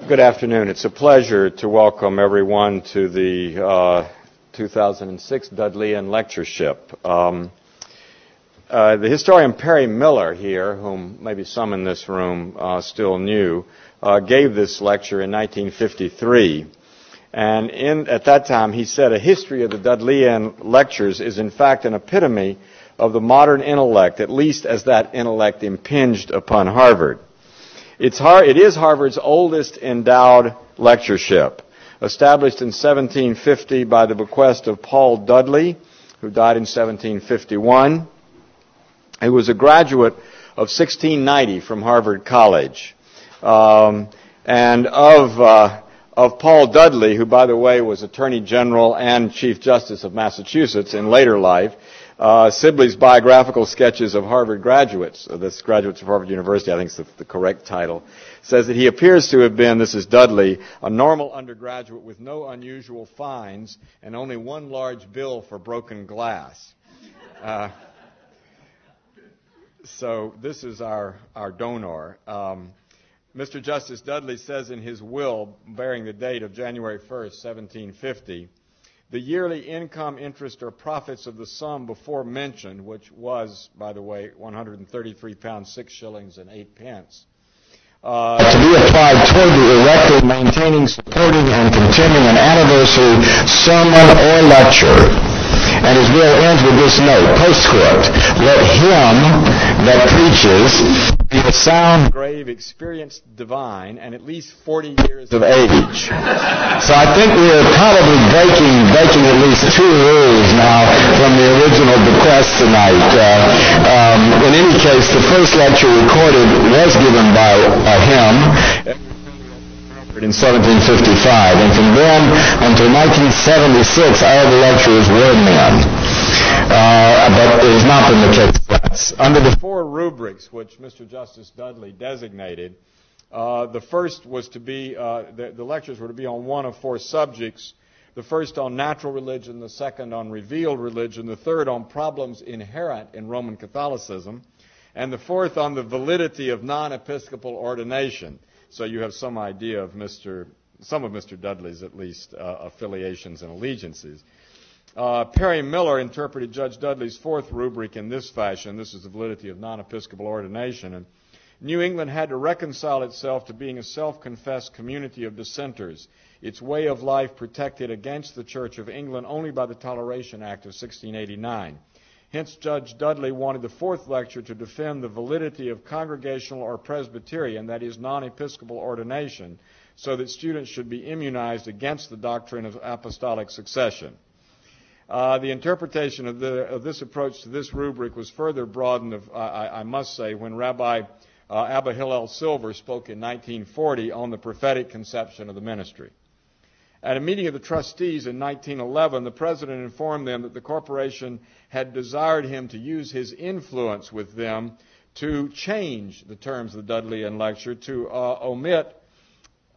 Good afternoon. It's a pleasure to welcome everyone to the 2006 Dudleian Lectureship. The historian Perry Miller here, whom maybe some in this room still knew, gave this lecture in 1953. And at that time he said, a history of the Dudleian Lectures is in fact an epitome of the modern intellect, at least as that intellect impinged upon Harvard. It is Harvard's oldest endowed lectureship, established in 1750 by the bequest of Paul Dudley, who died in 1751. He was a graduate of 1690 from Harvard College. And of Paul Dudley, who, by the way, was Attorney General and Chief Justice of Massachusetts in later life, Sibley's Biographical Sketches of Harvard Graduates, this Graduates of Harvard University, I think is the correct title, says that he appears to have been, this is Dudley, a normal undergraduate with no unusual fines and only one large bill for broken glass. So this is our donor. Mr. Justice Dudley says in his will, bearing the date of January 1st, 1750, the yearly income, interest, or profits of the sum before mentioned, which was, by the way, £133, 6 shillings and 8 pence, to be applied toward the erecting, maintaining, supporting, and continuing an anniversary sermon or lecture. And his will ends with this note, postscript, let him that preaches be a sound, grave, experienced divine, and at least 40 years of age. So I think we're probably breaking at least 2 rules now from the original bequest tonight. In any case, the first lecture recorded was given by him in 1755, and from then until 1976, all the lecturers were men. But it has not been the case since. Under the 4 rubrics which Mr. Justice Dudley designated, the first was to be, the lectures were to be on one of 4 subjects. The first on natural religion, the second on revealed religion, the third on problems inherent in Roman Catholicism, and the fourth on the validity of non-episcopal ordination. So you have some idea of some of Mr. Dudley's, at least, affiliations and allegiances. Perry Miller interpreted Judge Dudley's 4th rubric in this fashion. This is the validity of non-episcopal ordination. And New England had to reconcile itself to being a self-confessed community of dissenters, its way of life protected against the Church of England only by the Toleration Act of 1689. Hence, Judge Dudley wanted the 4th lecture to defend the validity of congregational or Presbyterian, that is, non-episcopal ordination, so that students should be immunized against the doctrine of apostolic succession. The interpretation of this approach to this rubric was further broadened, I must say, when Rabbi Abba Hillel Silver spoke in 1940 on the prophetic conception of the ministry. At a meeting of the trustees in 1911, the president informed them that the corporation had desired him to use his influence with them to change the terms of the Dudleian Lecture, to omit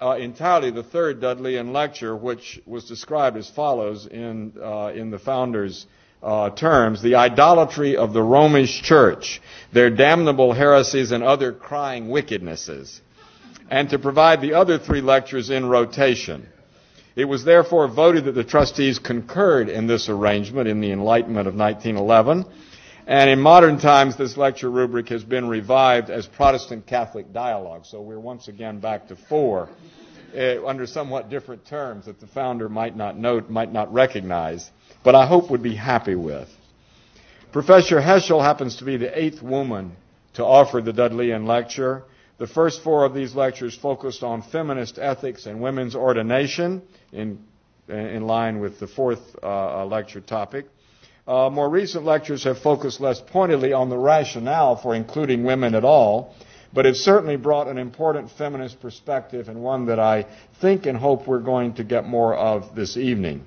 entirely the 3rd Dudleian Lecture, which was described as follows in the founder's terms: the idolatry of the Romish Church, their damnable heresies and other crying wickednesses, and to provide the other 3 lectures in rotation. It was therefore voted that the trustees concurred in this arrangement in the Enlightenment of 1911, and in modern times this lecture rubric has been revived as Protestant Catholic Dialogue. So we're once again back to 4, under somewhat different terms that the founder might not note, might not recognize, but I hope would be happy with. Professor Heschel happens to be the 8th woman to offer the Dudleian Lecture. The first 4 of these lectures focused on feminist ethics and women's ordination, in line with the 4th lecture topic. More recent lectures have focused less pointedly on the rationale for including women at all, but have certainly brought an important feminist perspective, and one that I think and hope we're going to get more of this evening.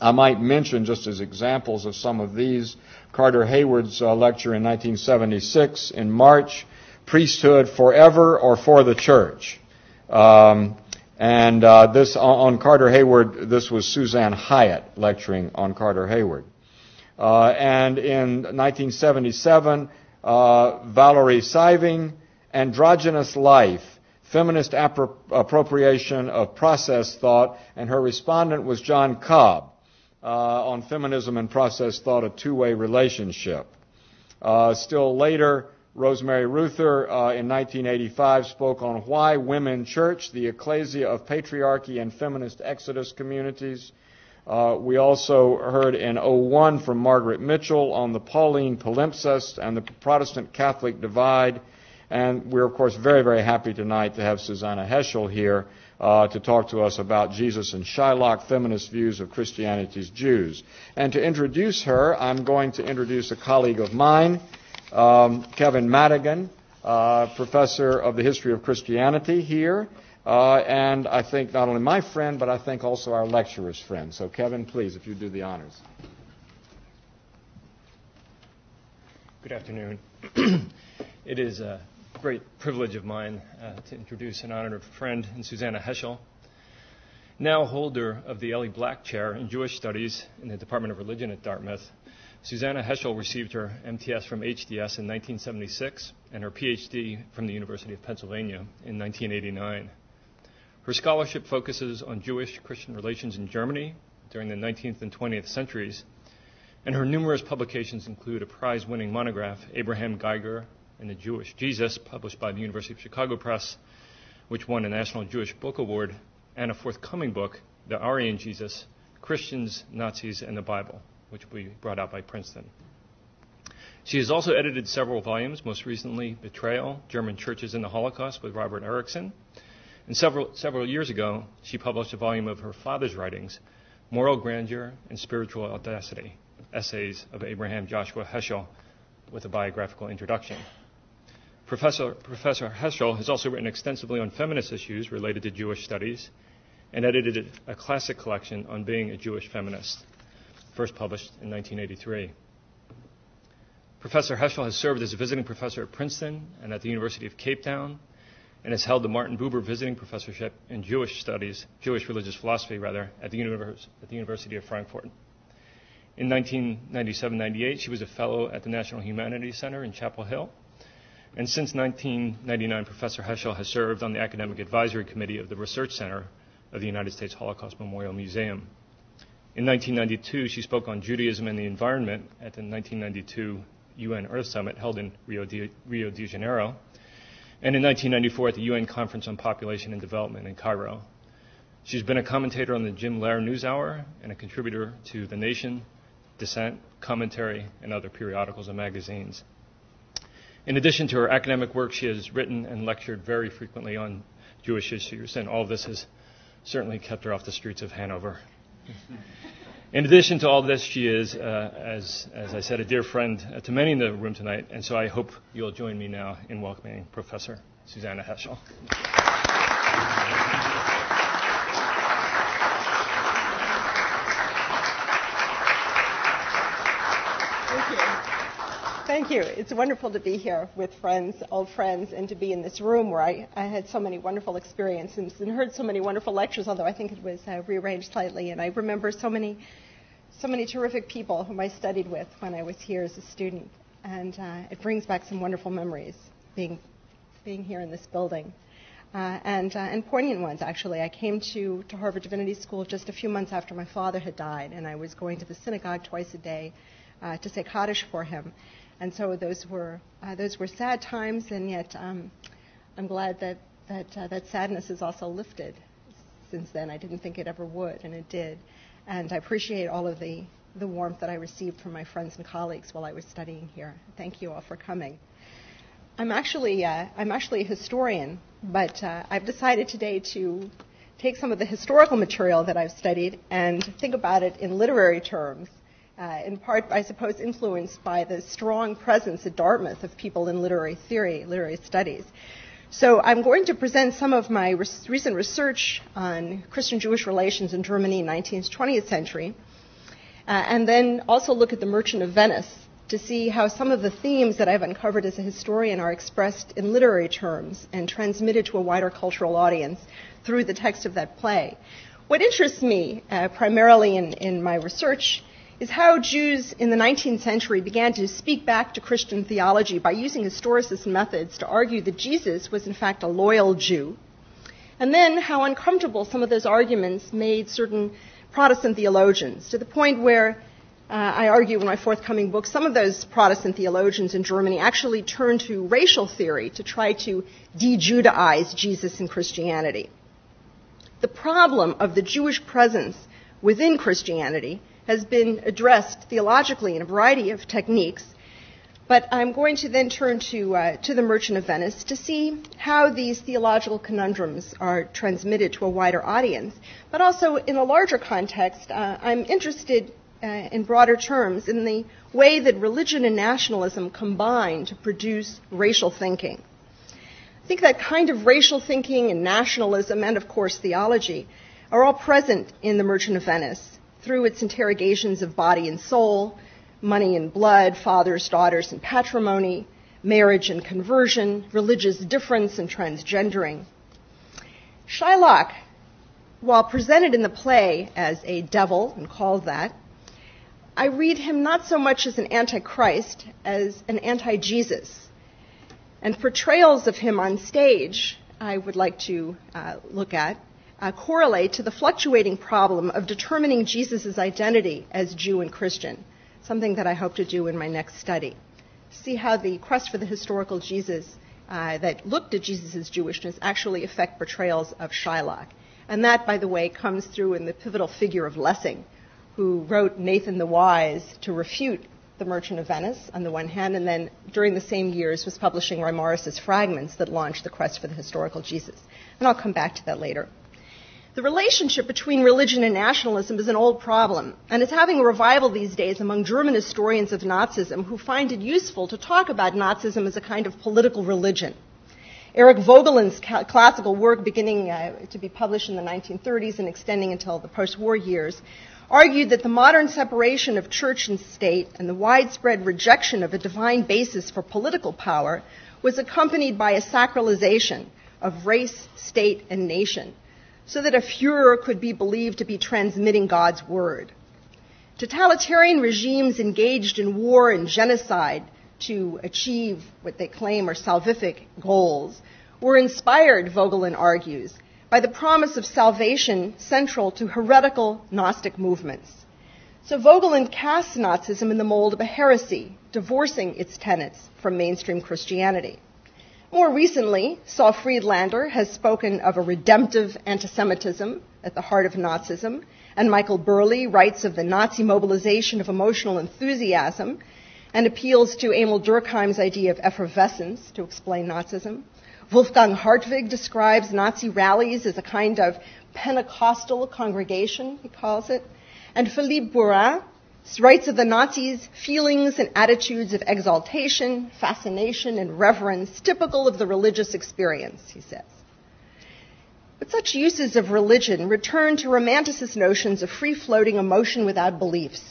I might mention, just as examples of some of these, Carter Hayward's lecture in 1976 in March, Priesthood Forever or for the Church. This on Carter Hayward, this was Suzanne Hyatt lecturing on Carter Hayward. And in 1977, Valerie Siving, Androgynous Life, Feminist Appropriation of Process Thought, and her respondent was John Cobb on Feminism and Process Thought, a two-way relationship. Still later, Rosemary Ruther in 1985 spoke on Why Women Church, the Ecclesia of Patriarchy and Feminist Exodus Communities. We also heard in 2001 from Margaret Mitchell on the Pauline palimpsest and the Protestant-Catholic divide. And we're, of course, very, very happy tonight to have Susannah Heschel here to talk to us about Jesus and Shylock, Feminist Views of Christianity's Jews. And to introduce her, I'm going to introduce a colleague of mine, Kevin Madigan, Professor of the History of Christianity here. And I think not only my friend, but I think also our lecturer's friend. So, Kevin, please, if you do the honors. Good afternoon. It is a great privilege of mine to introduce an honored friend in Susannah Heschel, now holder of the Ellie Black Chair in Jewish Studies in the Department of Religion at Dartmouth. Susannah Heschel received her MTS from HDS in 1976 and her PhD from the University of Pennsylvania in 1989. Her scholarship focuses on Jewish-Christian relations in Germany during the 19th and 20th centuries, and her numerous publications include a prize-winning monograph, Abraham Geiger and the Jewish Jesus, published by the University of Chicago Press, which won a National Jewish Book Award, and a forthcoming book, The Aryan Jesus, Christians, Nazis, and the Bible, which will be brought out by Princeton. She has also edited several volumes, most recently Betrayal, German Churches in the Holocaust with Robert Erickson. And several years ago, she published a volume of her father's writings, Moral Grandeur and Spiritual Audacity, Essays of Abraham Joshua Heschel, with a biographical introduction. Professor Heschel has also written extensively on feminist issues related to Jewish studies and edited a classic collection on being a Jewish feminist, first published in 1983. Professor Heschel has served as a visiting professor at Princeton and at the University of Cape Town, and has held the Martin Buber Visiting Professorship in Jewish Studies, Jewish Religious Philosophy, at the University of Frankfurt. In 1997-98, she was a fellow at the National Humanities Center in Chapel Hill. And since 1999, Professor Heschel has served on the Academic Advisory Committee of the Research Center of the United States Holocaust Memorial Museum. In 1992, she spoke on Judaism and the environment at the 1992 UN Earth Summit held in Rio de Janeiro, and in 1994 at the UN Conference on Population and Development in Cairo. She's been a commentator on the Jim Lehrer NewsHour and a contributor to The Nation, Dissent, Commentary, and other periodicals and magazines. In addition to her academic work, she has written and lectured very frequently on Jewish issues, and all of this has certainly kept her off the streets of Hanover. In addition to all this, she is, as I said, a dear friend to many in the room tonight, and so I hope you'll join me now in welcoming Professor Susannah Heschel. Thank you. It's wonderful to be here with friends, old friends, and to be in this room where I had so many wonderful experiences and heard so many wonderful lectures, although I think it was rearranged slightly. And I remember so many terrific people whom I studied with when I was here as a student. And it brings back some wonderful memories being here in this building. And poignant ones, actually. I came to Harvard Divinity School just a few months after my father had died, and I was going to the synagogue twice a day to say Kaddish for him. And so those were sad times, and yet I'm glad that sadness is also lifted since then. I didn't think it ever would, and it did. And I appreciate all of the warmth that I received from my friends and colleagues while I was studying here. Thank you all for coming. I'm actually a historian, but I've decided today to take some of the historical material that I've studied and think about it in literary terms. In part, I suppose, influenced by the strong presence at Dartmouth of people in literary theory, literary studies. So I'm going to present some of my recent research on Christian-Jewish relations in Germany in the 19th, 20th century, and then also look at the Merchant of Venice to see how some of the themes that I've uncovered as a historian are expressed in literary terms and transmitted to a wider cultural audience through the text of that play. What interests me primarily in my research is how Jews in the 19th century began to speak back to Christian theology by using historicist methods to argue that Jesus was in fact a loyal Jew, and then how uncomfortable some of those arguments made certain Protestant theologians, to the point where I argue in my forthcoming book, some of those Protestant theologians in Germany actually turned to racial theory to try to de-Judaize Jesus and Christianity. The problem of the Jewish presence within Christianity has been addressed theologically in a variety of techniques, but I'm going to then turn to the Merchant of Venice to see how these theological conundrums are transmitted to a wider audience. But also in a larger context, I'm interested in broader terms in the way that religion and nationalism combine to produce racial thinking. I think that kind of racial thinking and nationalism and, of course, theology are all present in The Merchant of Venice through its interrogations of body and soul, money and blood, fathers, daughters, and patrimony, marriage and conversion, religious difference and transgendering. Shylock, while presented in the play as a devil and called that, I read him not so much as an antichrist as an anti-Jesus. And portrayals of him on stage, I would like to look at, correlate to the fluctuating problem of determining Jesus' identity as Jew and Christian, something that I hope to do in my next study. See how the quest for the historical Jesus that looked at Jesus' Jewishness actually affect portrayals of Shylock. And that, by the way, comes through in the pivotal figure of Lessing, who wrote Nathan the Wise to refute The Merchant of Venice on the one hand, and then during the same years was publishing Roy Morris's Fragments that launched the quest for the historical Jesus. And I'll come back to that later. The relationship between religion and nationalism is an old problem, and it's having a revival these days among German historians of Nazism who find it useful to talk about Nazism as a kind of political religion. Eric Vogelin's classical work, beginning to be published in the 1930s and extending until the post-war years, argued that the modern separation of church and state and the widespread rejection of a divine basis for political power was accompanied by a sacralization of race, state, and nation, so that a Führer could be believed to be transmitting God's word. Totalitarian regimes engaged in war and genocide to achieve what they claim are salvific goals were inspired, Vogelin argues, by the promise of salvation central to heretical Gnostic movements. So Vogelin casts Nazism in the mold of a heresy, divorcing its tenets from mainstream Christianity. More recently, Saul Friedlander has spoken of a redemptive anti-Semitism at the heart of Nazism, and Michael Burley writes of the Nazi mobilization of emotional enthusiasm and appeals to Emil Durkheim's idea of effervescence to explain Nazism. Wolfgang Hartwig describes Nazi rallies as a kind of Pentecostal congregation, he calls it. And Philippe Bourrin writes of the Nazis' feelings and attitudes of exaltation, fascination, and reverence, typical of the religious experience, he says. But such uses of religion return to romanticist notions of free-floating emotion without beliefs.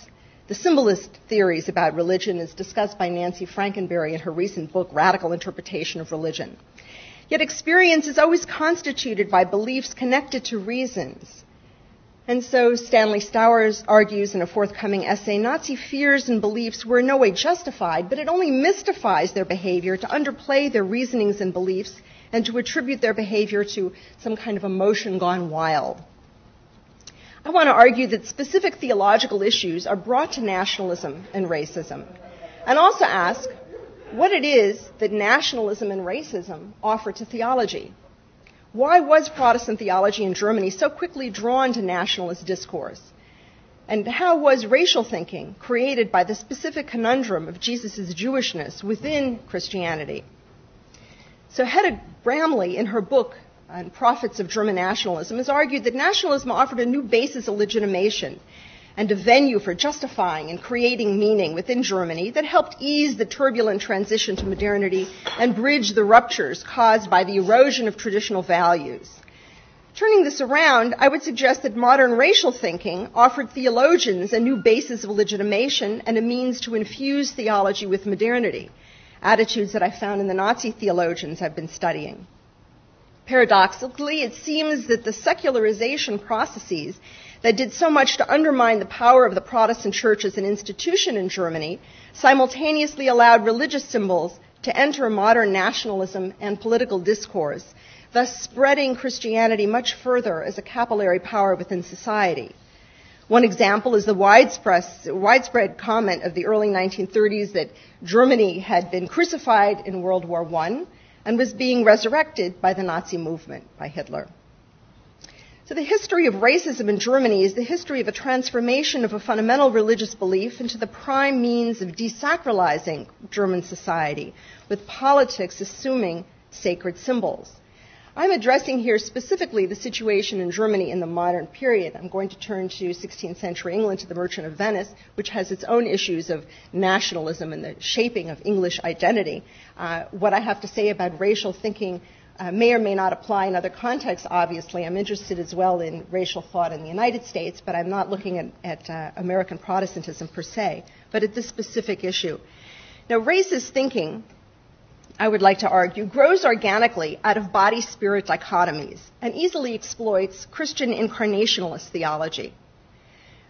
The symbolist theories about religion is discussed by Nancy Frankenberry in her recent book, Radical Interpretation of Religion. Yet experience is always constituted by beliefs connected to reasons. And so Stanley Stowers argues in a forthcoming essay, Nazi fears and beliefs were in no way justified, but it only mystifies their behavior to underplay their reasonings and beliefs and to attribute their behavior to some kind of emotion gone wild. I want to argue that specific theological issues are brought to nationalism and racism, and also ask what it is that nationalism and racism offer to theology. Why was Protestant theology in Germany so quickly drawn to nationalist discourse? And how was racial thinking created by the specific conundrum of Jesus' Jewishness within Christianity? So Hedda Bramley, in her book on Prophets of German Nationalism, has argued that nationalism offered a new basis of legitimation and a venue for justifying and creating meaning within Germany that helped ease the turbulent transition to modernity and bridge the ruptures caused by the erosion of traditional values. Turning this around, I would suggest that modern racial thinking offered theologians a new basis of legitimation and a means to infuse theology with modernity, attitudes that I found in the Nazi theologians I've been studying. Paradoxically, it seems that the secularization processes that did so much to undermine the power of the Protestant church as an institution in Germany, simultaneously allowed religious symbols to enter modern nationalism and political discourse, thus spreading Christianity much further as a capillary power within society. One example is the widespread comment of the early 1930s that Germany had been crucified in World War I and was being resurrected by the Nazi movement, by Hitler. So the history of racism in Germany is the history of a transformation of a fundamental religious belief into the prime means of desacralizing German society, with politics assuming sacred symbols. I'm addressing here specifically the situation in Germany in the modern period. I'm going to turn to 16th century England, to the Merchant of Venice, which has its own issues of nationalism and the shaping of English identity. What I have to say about racial thinking may or may not apply in other contexts, obviously. I'm interested as well in racial thought in the United States, but I'm not looking at American Protestantism per se, but at this specific issue. Now, racist thinking, I would like to argue, grows organically out of body-spirit dichotomies and easily exploits Christian incarnationalist theology.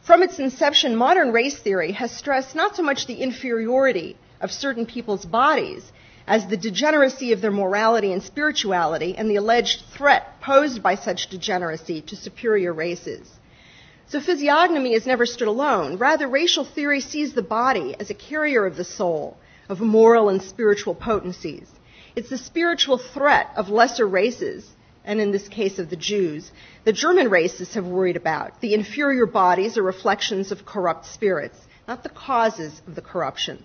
From its inception, modern race theory has stressed not so much the inferiority of certain people's bodies as the degeneracy of their morality and spirituality and the alleged threat posed by such degeneracy to superior races. So physiognomy has never stood alone. Rather, racial theory sees the body as a carrier of the soul, of moral and spiritual potencies. It's the spiritual threat of lesser races, and in this case of the Jews, the German racists have worried about. The inferior bodies are reflections of corrupt spirits, not the causes of the corruption.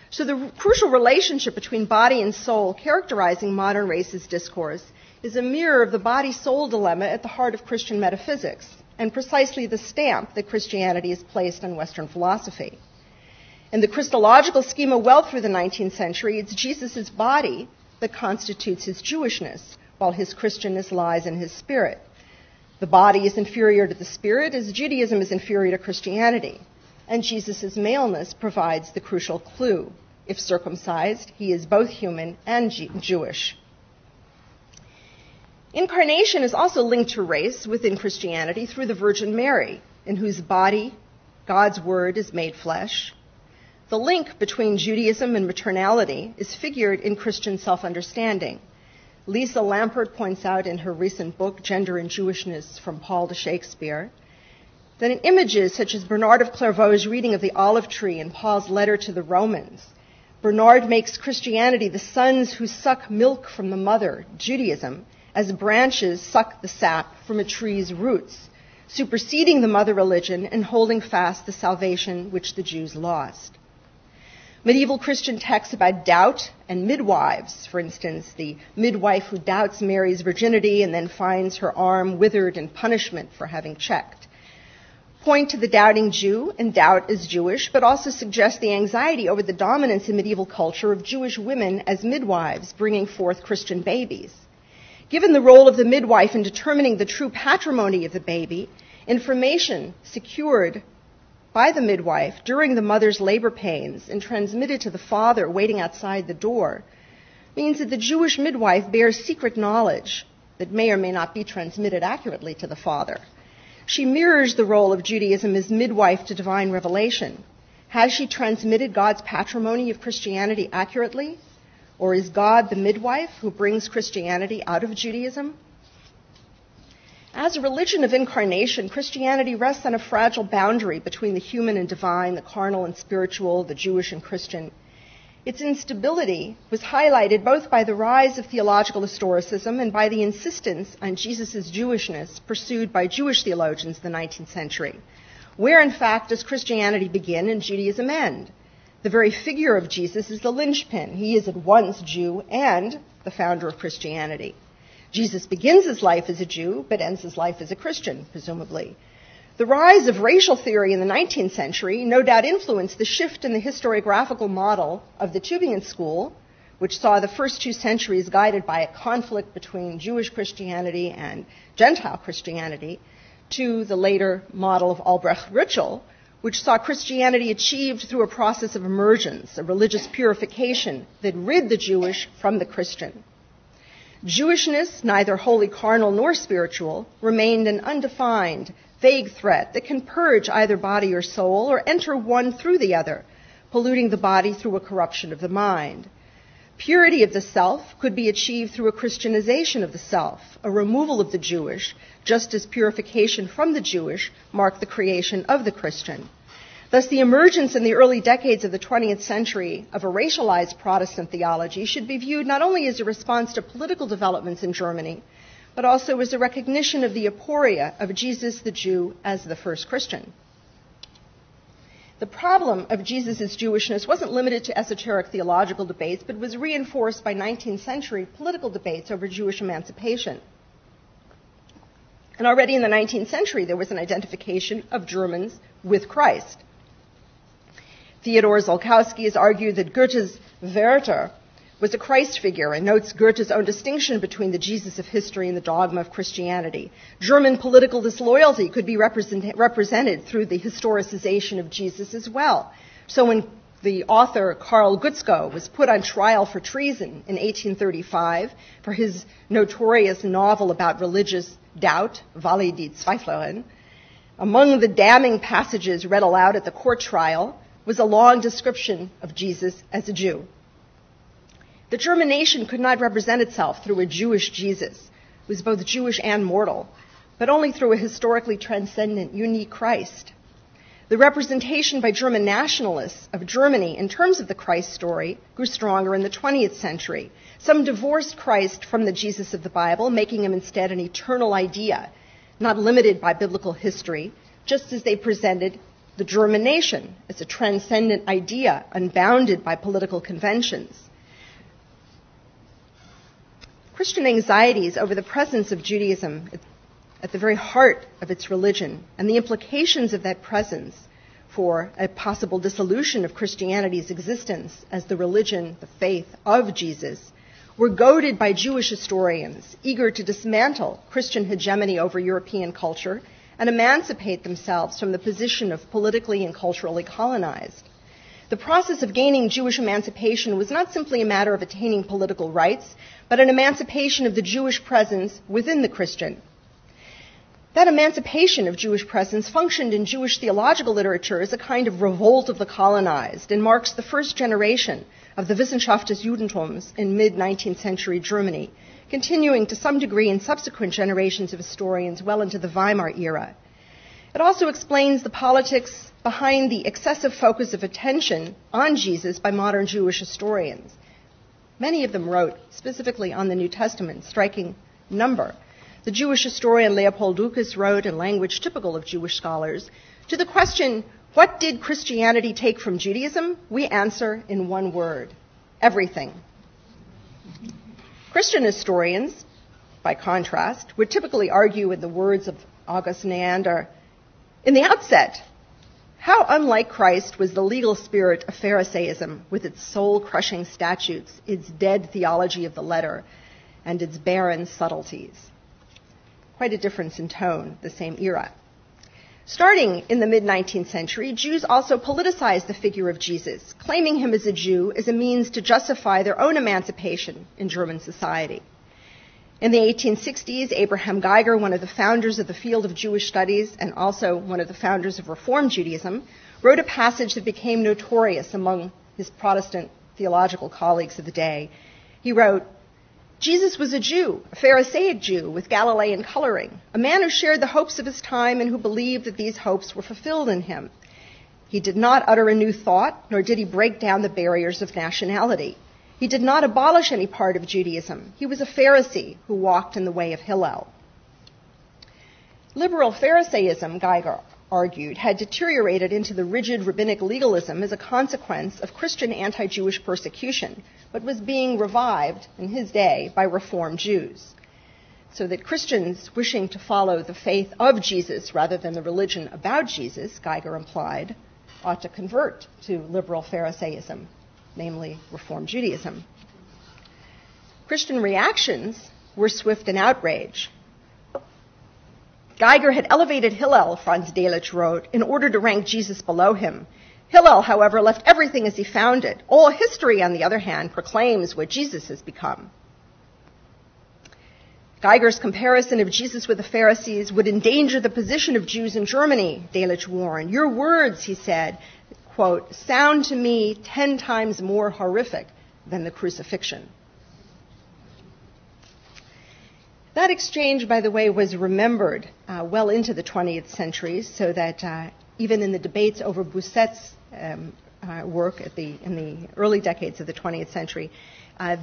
So the crucial relationship between body and soul characterizing modern racist discourse is a mirror of the body-soul dilemma at the heart of Christian metaphysics, and precisely the stamp that Christianity has placed on Western philosophy. In the Christological schema well through the 19th century, it's Jesus' body that constitutes his Jewishness, while his Christianness lies in his spirit. The body is inferior to the spirit, as Judaism is inferior to Christianity, and Jesus' maleness provides the crucial clue. If circumcised, he is both human and Jewish. Incarnation is also linked to race within Christianity through the Virgin Mary, in whose body God's word is made flesh. The link between Judaism and maternality is figured in Christian self-understanding. Lisa Lampert points out in her recent book, Gender and Jewishness, From Paul to Shakespeare, that in images such as Bernard of Clairvaux's reading of the olive tree in Paul's letter to the Romans, Bernard makes Christianity the sons who suck milk from the mother, Judaism, as branches suck the sap from a tree's roots, superseding the mother religion and holding fast the salvation which the Jews lost. Medieval Christian texts about doubt and midwives, for instance, the midwife who doubts Mary's virginity and then finds her arm withered in punishment for having checked, point to the doubting Jew and doubt as Jewish, but also suggest the anxiety over the dominance in medieval culture of Jewish women as midwives bringing forth Christian babies. Given the role of the midwife in determining the true patrimony of the baby, information secured by the midwife during the mother's labor pains and transmitted to the father waiting outside the door means that the Jewish midwife bears secret knowledge that may or may not be transmitted accurately to the father. She mirrors the role of Judaism as midwife to divine revelation. Has she transmitted God's patrimony of Christianity accurately? Or is God the midwife who brings Christianity out of Judaism? As a religion of incarnation, Christianity rests on a fragile boundary between the human and divine, the carnal and spiritual, the Jewish and Christian. Its instability was highlighted both by the rise of theological historicism and by the insistence on Jesus' Jewishness pursued by Jewish theologians in the 19th century. Where, in fact, does Christianity begin and Judaism end? The very figure of Jesus is the linchpin. He is at once Jew and the founder of Christianity. Jesus begins his life as a Jew, but ends his life as a Christian, presumably. The rise of racial theory in the 19th century no doubt influenced the shift in the historiographical model of the Tübingen school, which saw the first 2 centuries guided by a conflict between Jewish Christianity and Gentile Christianity, to the later model of Albrecht Ritschl, which saw Christianity achieved through a process of emergence, a religious purification that rid the Jewish from the Christian. Jewishness, neither wholly carnal nor spiritual, remained an undefined vague threat that can purge either body or soul or enter one through the other, polluting the body through a corruption of the mind. Purity of the self could be achieved through a Christianization of the self, a removal of the Jewish, just as purification from the Jewish marked the creation of the Christian. Thus, the emergence in the early decades of the 20th century of a racialized Protestant theology should be viewed not only as a response to political developments in Germany, but also as a recognition of the aporia of Jesus the Jew as the first Christian. The problem of Jesus' Jewishness wasn't limited to esoteric theological debates, but was reinforced by 19th century political debates over Jewish emancipation. And already in the 19th century, there was an identification of Germans with Christ. Theodor Zolkowski has argued that Goethe's Werther was a Christ figure and notes Goethe's own distinction between the Jesus of history and the dogma of Christianity. German political disloyalty could be represented through the historicization of Jesus as well. So when the author Karl Gutzko was put on trial for treason in 1835 for his notorious novel about religious doubt, Walle die Zweiflerin, among the damning passages read aloud at the court trial was a long description of Jesus as a Jew. The German nation could not represent itself through a Jewish Jesus, who was both Jewish and mortal, but only through a historically transcendent, unique Christ. The representation by German nationalists of Germany in terms of the Christ story grew stronger in the 20th century. Some divorced Christ from the Jesus of the Bible, making him instead an eternal idea, not limited by biblical history, just as they presented the German nation as a transcendent idea, unbounded by political conventions. Christian anxieties over the presence of Judaism at the very heart of its religion and the implications of that presence for a possible dissolution of Christianity's existence as the religion, the faith of Jesus, were goaded by Jewish historians eager to dismantle Christian hegemony over European culture and emancipate themselves from the position of politically and culturally colonized. The process of gaining Jewish emancipation was not simply a matter of attaining political rights, but an emancipation of the Jewish presence within the Christian. That emancipation of Jewish presence functioned in Jewish theological literature as a kind of revolt of the colonized and marks the first generation of the Wissenschaft des Judentums in mid-19th century Germany, continuing to some degree in subsequent generations of historians well into the Weimar era. It also explains the politics behind the excessive focus of attention on Jesus by modern Jewish historians. Many of them wrote specifically on the New Testament, striking number. The Jewish historian Leopold Dukas wrote in language typical of Jewish scholars, to the question, what did Christianity take from Judaism? We answer in one word, everything. Christian historians, by contrast, would typically argue in the words of August Neander, in the outset, how unlike Christ was the legal spirit of Pharisaism with its soul-crushing statutes, its dead theology of the letter, and its barren subtleties. Quite a difference in tone, the same era. Starting in the mid-19th century, Jews also politicized the figure of Jesus, claiming him as a Jew as a means to justify their own emancipation in German society. In the 1860s, Abraham Geiger, one of the founders of the field of Jewish studies and also one of the founders of Reform Judaism, wrote a passage that became notorious among his Protestant theological colleagues of the day. He wrote, Jesus was a Jew, a Pharisaic Jew with Galilean coloring, a man who shared the hopes of his time and who believed that these hopes were fulfilled in him. He did not utter a new thought, nor did he break down the barriers of nationality. He did not abolish any part of Judaism. He was a Pharisee who walked in the way of Hillel. Liberal Pharisaism, Geiger argued, had deteriorated into the rigid rabbinic legalism as a consequence of Christian anti-Jewish persecution, but was being revived in his day by Reform Jews. So that Christians wishing to follow the faith of Jesus rather than the religion about Jesus, Geiger implied, ought to convert to liberal Pharisaism, namely Reform Judaism. Christian reactions were swift and outrage. Geiger had elevated Hillel, Franz Delitzsch wrote, in order to rank Jesus below him. Hillel, however, left everything as he found it. All history, on the other hand, proclaims what Jesus has become. Geiger's comparison of Jesus with the Pharisees would endanger the position of Jews in Germany, Delitzsch warned. Your words, he said, quote, sound to me 10 times more horrific than the crucifixion. That exchange, by the way, was remembered well into the 20th century, so that even in the debates over Bousset's work in the early decades of the 20th century,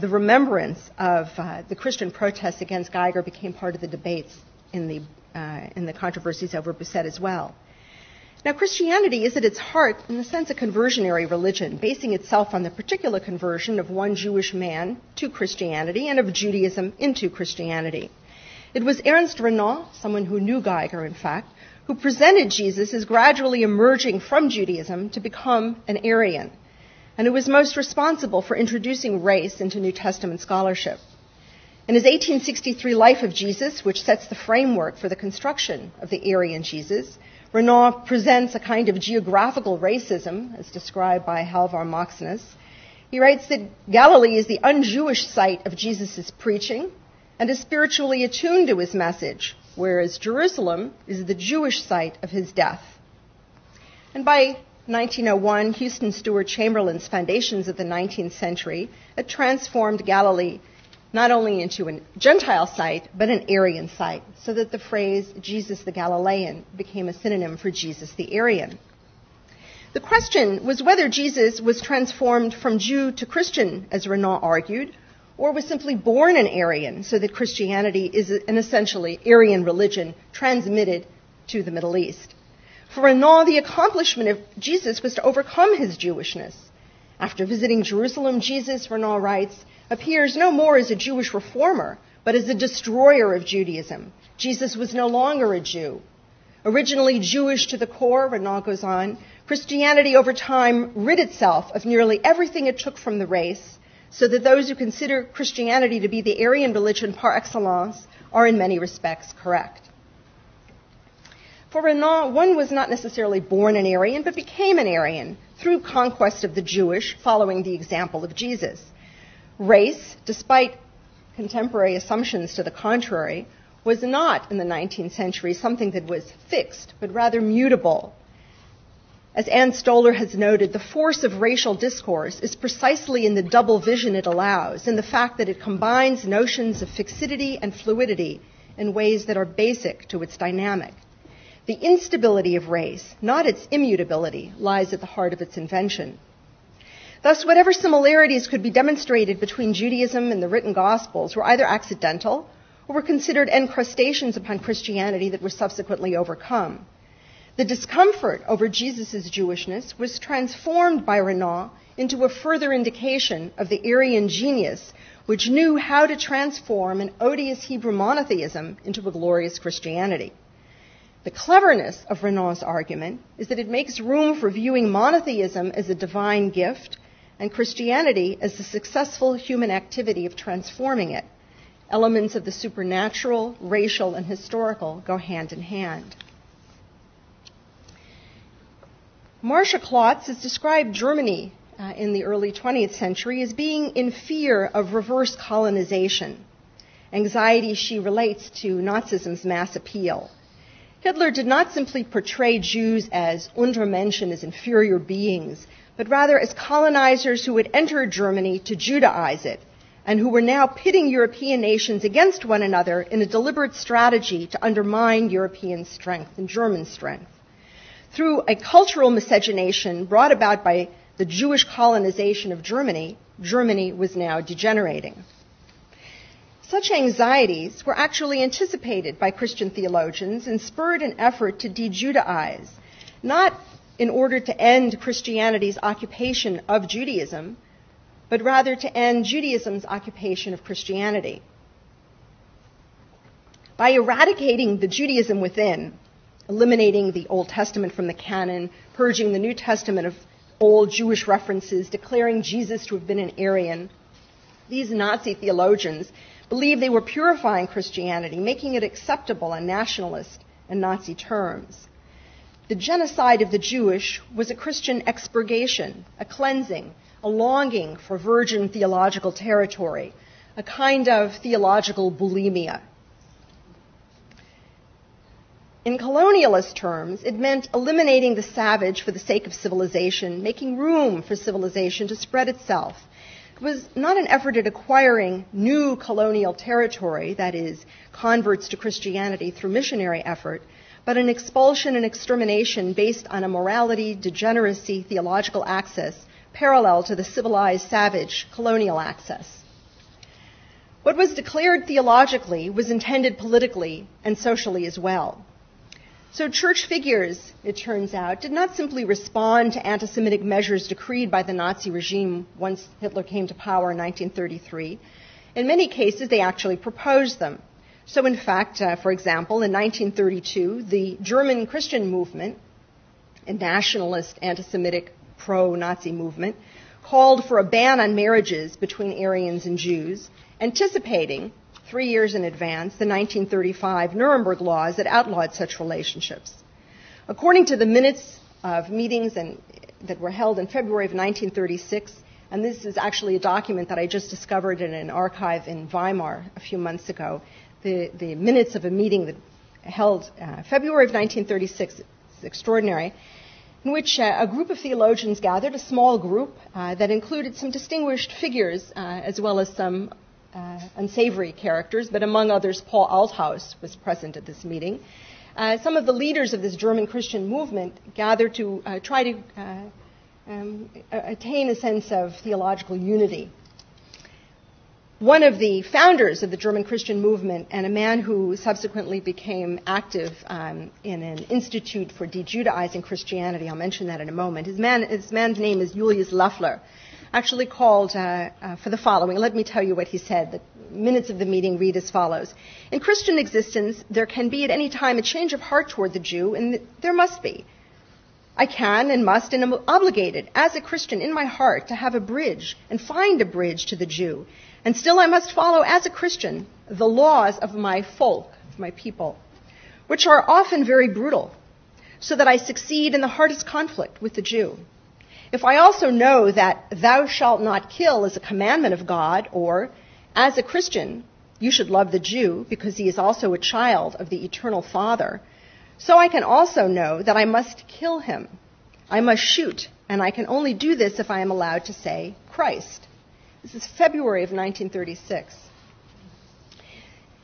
the remembrance of the Christian protests against Geiger became part of the debates in the controversies over Bousset as well. Now, Christianity is at its heart, in a sense, a conversionary religion, basing itself on the particular conversion of one Jewish man to Christianity and of Judaism into Christianity. It was Ernst Renan, someone who knew Geiger, in fact, who presented Jesus as gradually emerging from Judaism to become an Aryan, and who was most responsible for introducing race into New Testament scholarship. In his 1863 Life of Jesus, which sets the framework for the construction of the Aryan Jesus, Renan presents a kind of geographical racism, as described by Halvar Moxnes. He writes that Galilee is the un-Jewish site of Jesus' preaching and is spiritually attuned to his message, whereas Jerusalem is the Jewish site of his death. And by 1901, Houston Stewart Chamberlain's Foundations of the 19th Century had transformed Galilee not only into a Gentile site, but an Aryan site, so that the phrase Jesus the Galilean became a synonym for Jesus the Aryan. The question was whether Jesus was transformed from Jew to Christian, as Renan argued, or was simply born an Aryan, so that Christianity is an essentially Aryan religion transmitted to the Middle East. For Renan, the accomplishment of Jesus was to overcome his Jewishness. After visiting Jerusalem, Jesus, Renan writes, appears no more as a Jewish reformer, but as a destroyer of Judaism. Jesus was no longer a Jew. Originally Jewish to the core, Renan goes on, Christianity over time rid itself of nearly everything it took from the race, so that those who consider Christianity to be the Aryan religion par excellence are in many respects correct. For Renan, one was not necessarily born an Aryan, but became an Aryan through conquest of the Jewish, following the example of Jesus. Race, despite contemporary assumptions to the contrary, was not in the 19th century something that was fixed, but rather mutable. As Ann Stoler has noted, the force of racial discourse is precisely in the double vision it allows, in the fact that it combines notions of fixity and fluidity in ways that are basic to its dynamic. The instability of race, not its immutability, lies at the heart of its invention. Thus, whatever similarities could be demonstrated between Judaism and the written Gospels were either accidental or were considered encrustations upon Christianity that were subsequently overcome. The discomfort over Jesus' Jewishness was transformed by Renan into a further indication of the Aryan genius, which knew how to transform an odious Hebrew monotheism into a glorious Christianity. The cleverness of Renan's argument is that it makes room for viewing monotheism as a divine gift and Christianity as the successful human activity of transforming it. Elements of the supernatural, racial, and historical go hand in hand. Marcia Klotz has described Germany in the early 20th century as being in fear of reverse colonization, anxiety she relates to Nazism's mass appeal. Hitler did not simply portray Jews as Untermenschen, as inferior beings, but rather as colonizers who had entered Germany to Judaize it, and who were now pitting European nations against one another in a deliberate strategy to undermine European strength and German strength. Through a cultural miscegenation brought about by the Jewish colonization of Germany, Germany was now degenerating. Such anxieties were actually anticipated by Christian theologians and spurred an effort to de-Judaize, not in order to end Christianity's occupation of Judaism, but rather to end Judaism's occupation of Christianity. By eradicating the Judaism within, eliminating the Old Testament from the canon, purging the New Testament of old Jewish references, declaring Jesus to have been an Aryan, these Nazi theologians believed they were purifying Christianity, making it acceptable on nationalist and Nazi terms. The genocide of the Jewish was a Christian expurgation, a cleansing, a longing for virgin theological territory, a kind of theological bulimia. In colonialist terms, it meant eliminating the savage for the sake of civilization, making room for civilization to spread itself. It was not an effort at acquiring new colonial territory, that is, converts to Christianity through missionary effort, but an expulsion and extermination based on a morality, degeneracy, theological axis parallel to the civilized, savage colonial axis. What was declared theologically was intended politically and socially as well. So church figures, it turns out, did not simply respond to anti-Semitic measures decreed by the Nazi regime once Hitler came to power in 1933. In many cases, they actually proposed them. So in fact, for example, in 1932, the German Christian movement, a nationalist anti-Semitic pro-Nazi movement, called for a ban on marriages between Aryans and Jews, anticipating 3 years in advance, the 1935 Nuremberg laws that outlawed such relationships. According to the minutes of meetings that were held in February of 1936, and this is actually a document that I just discovered in an archive in Weimar a few months ago, the minutes of a meeting that held February of 1936, it's extraordinary, in which a group of theologians gathered, a small group that included some distinguished figures as well as some unsavory characters, but among others, Paul Althaus was present at this meeting. Some of the leaders of this German Christian movement gathered to try to attain a sense of theological unity. One of the founders of the German Christian movement, and a man who subsequently became active in an institute for de-Judaizing Christianity, I'll mention that in a moment, his man's name is Julius Löffler, actually called for the following. Let me tell you what he said. The minutes of the meeting read as follows. In Christian existence, there can be at any time a change of heart toward the Jew, and there must be. I can and must and am obligated as a Christian in my heart to have a bridge and find a bridge to the Jew. And still I must follow as a Christian the laws of my folk, of my people, which are often very brutal, so that I succeed in the hardest conflict with the Jew. If I also know that thou shalt not kill is a commandment of God, or, as a Christian, you should love the Jew because he is also a child of the eternal Father, so I can also know that I must kill him. I must shoot, and I can only do this if I am allowed to say Christ. This is February of 1936.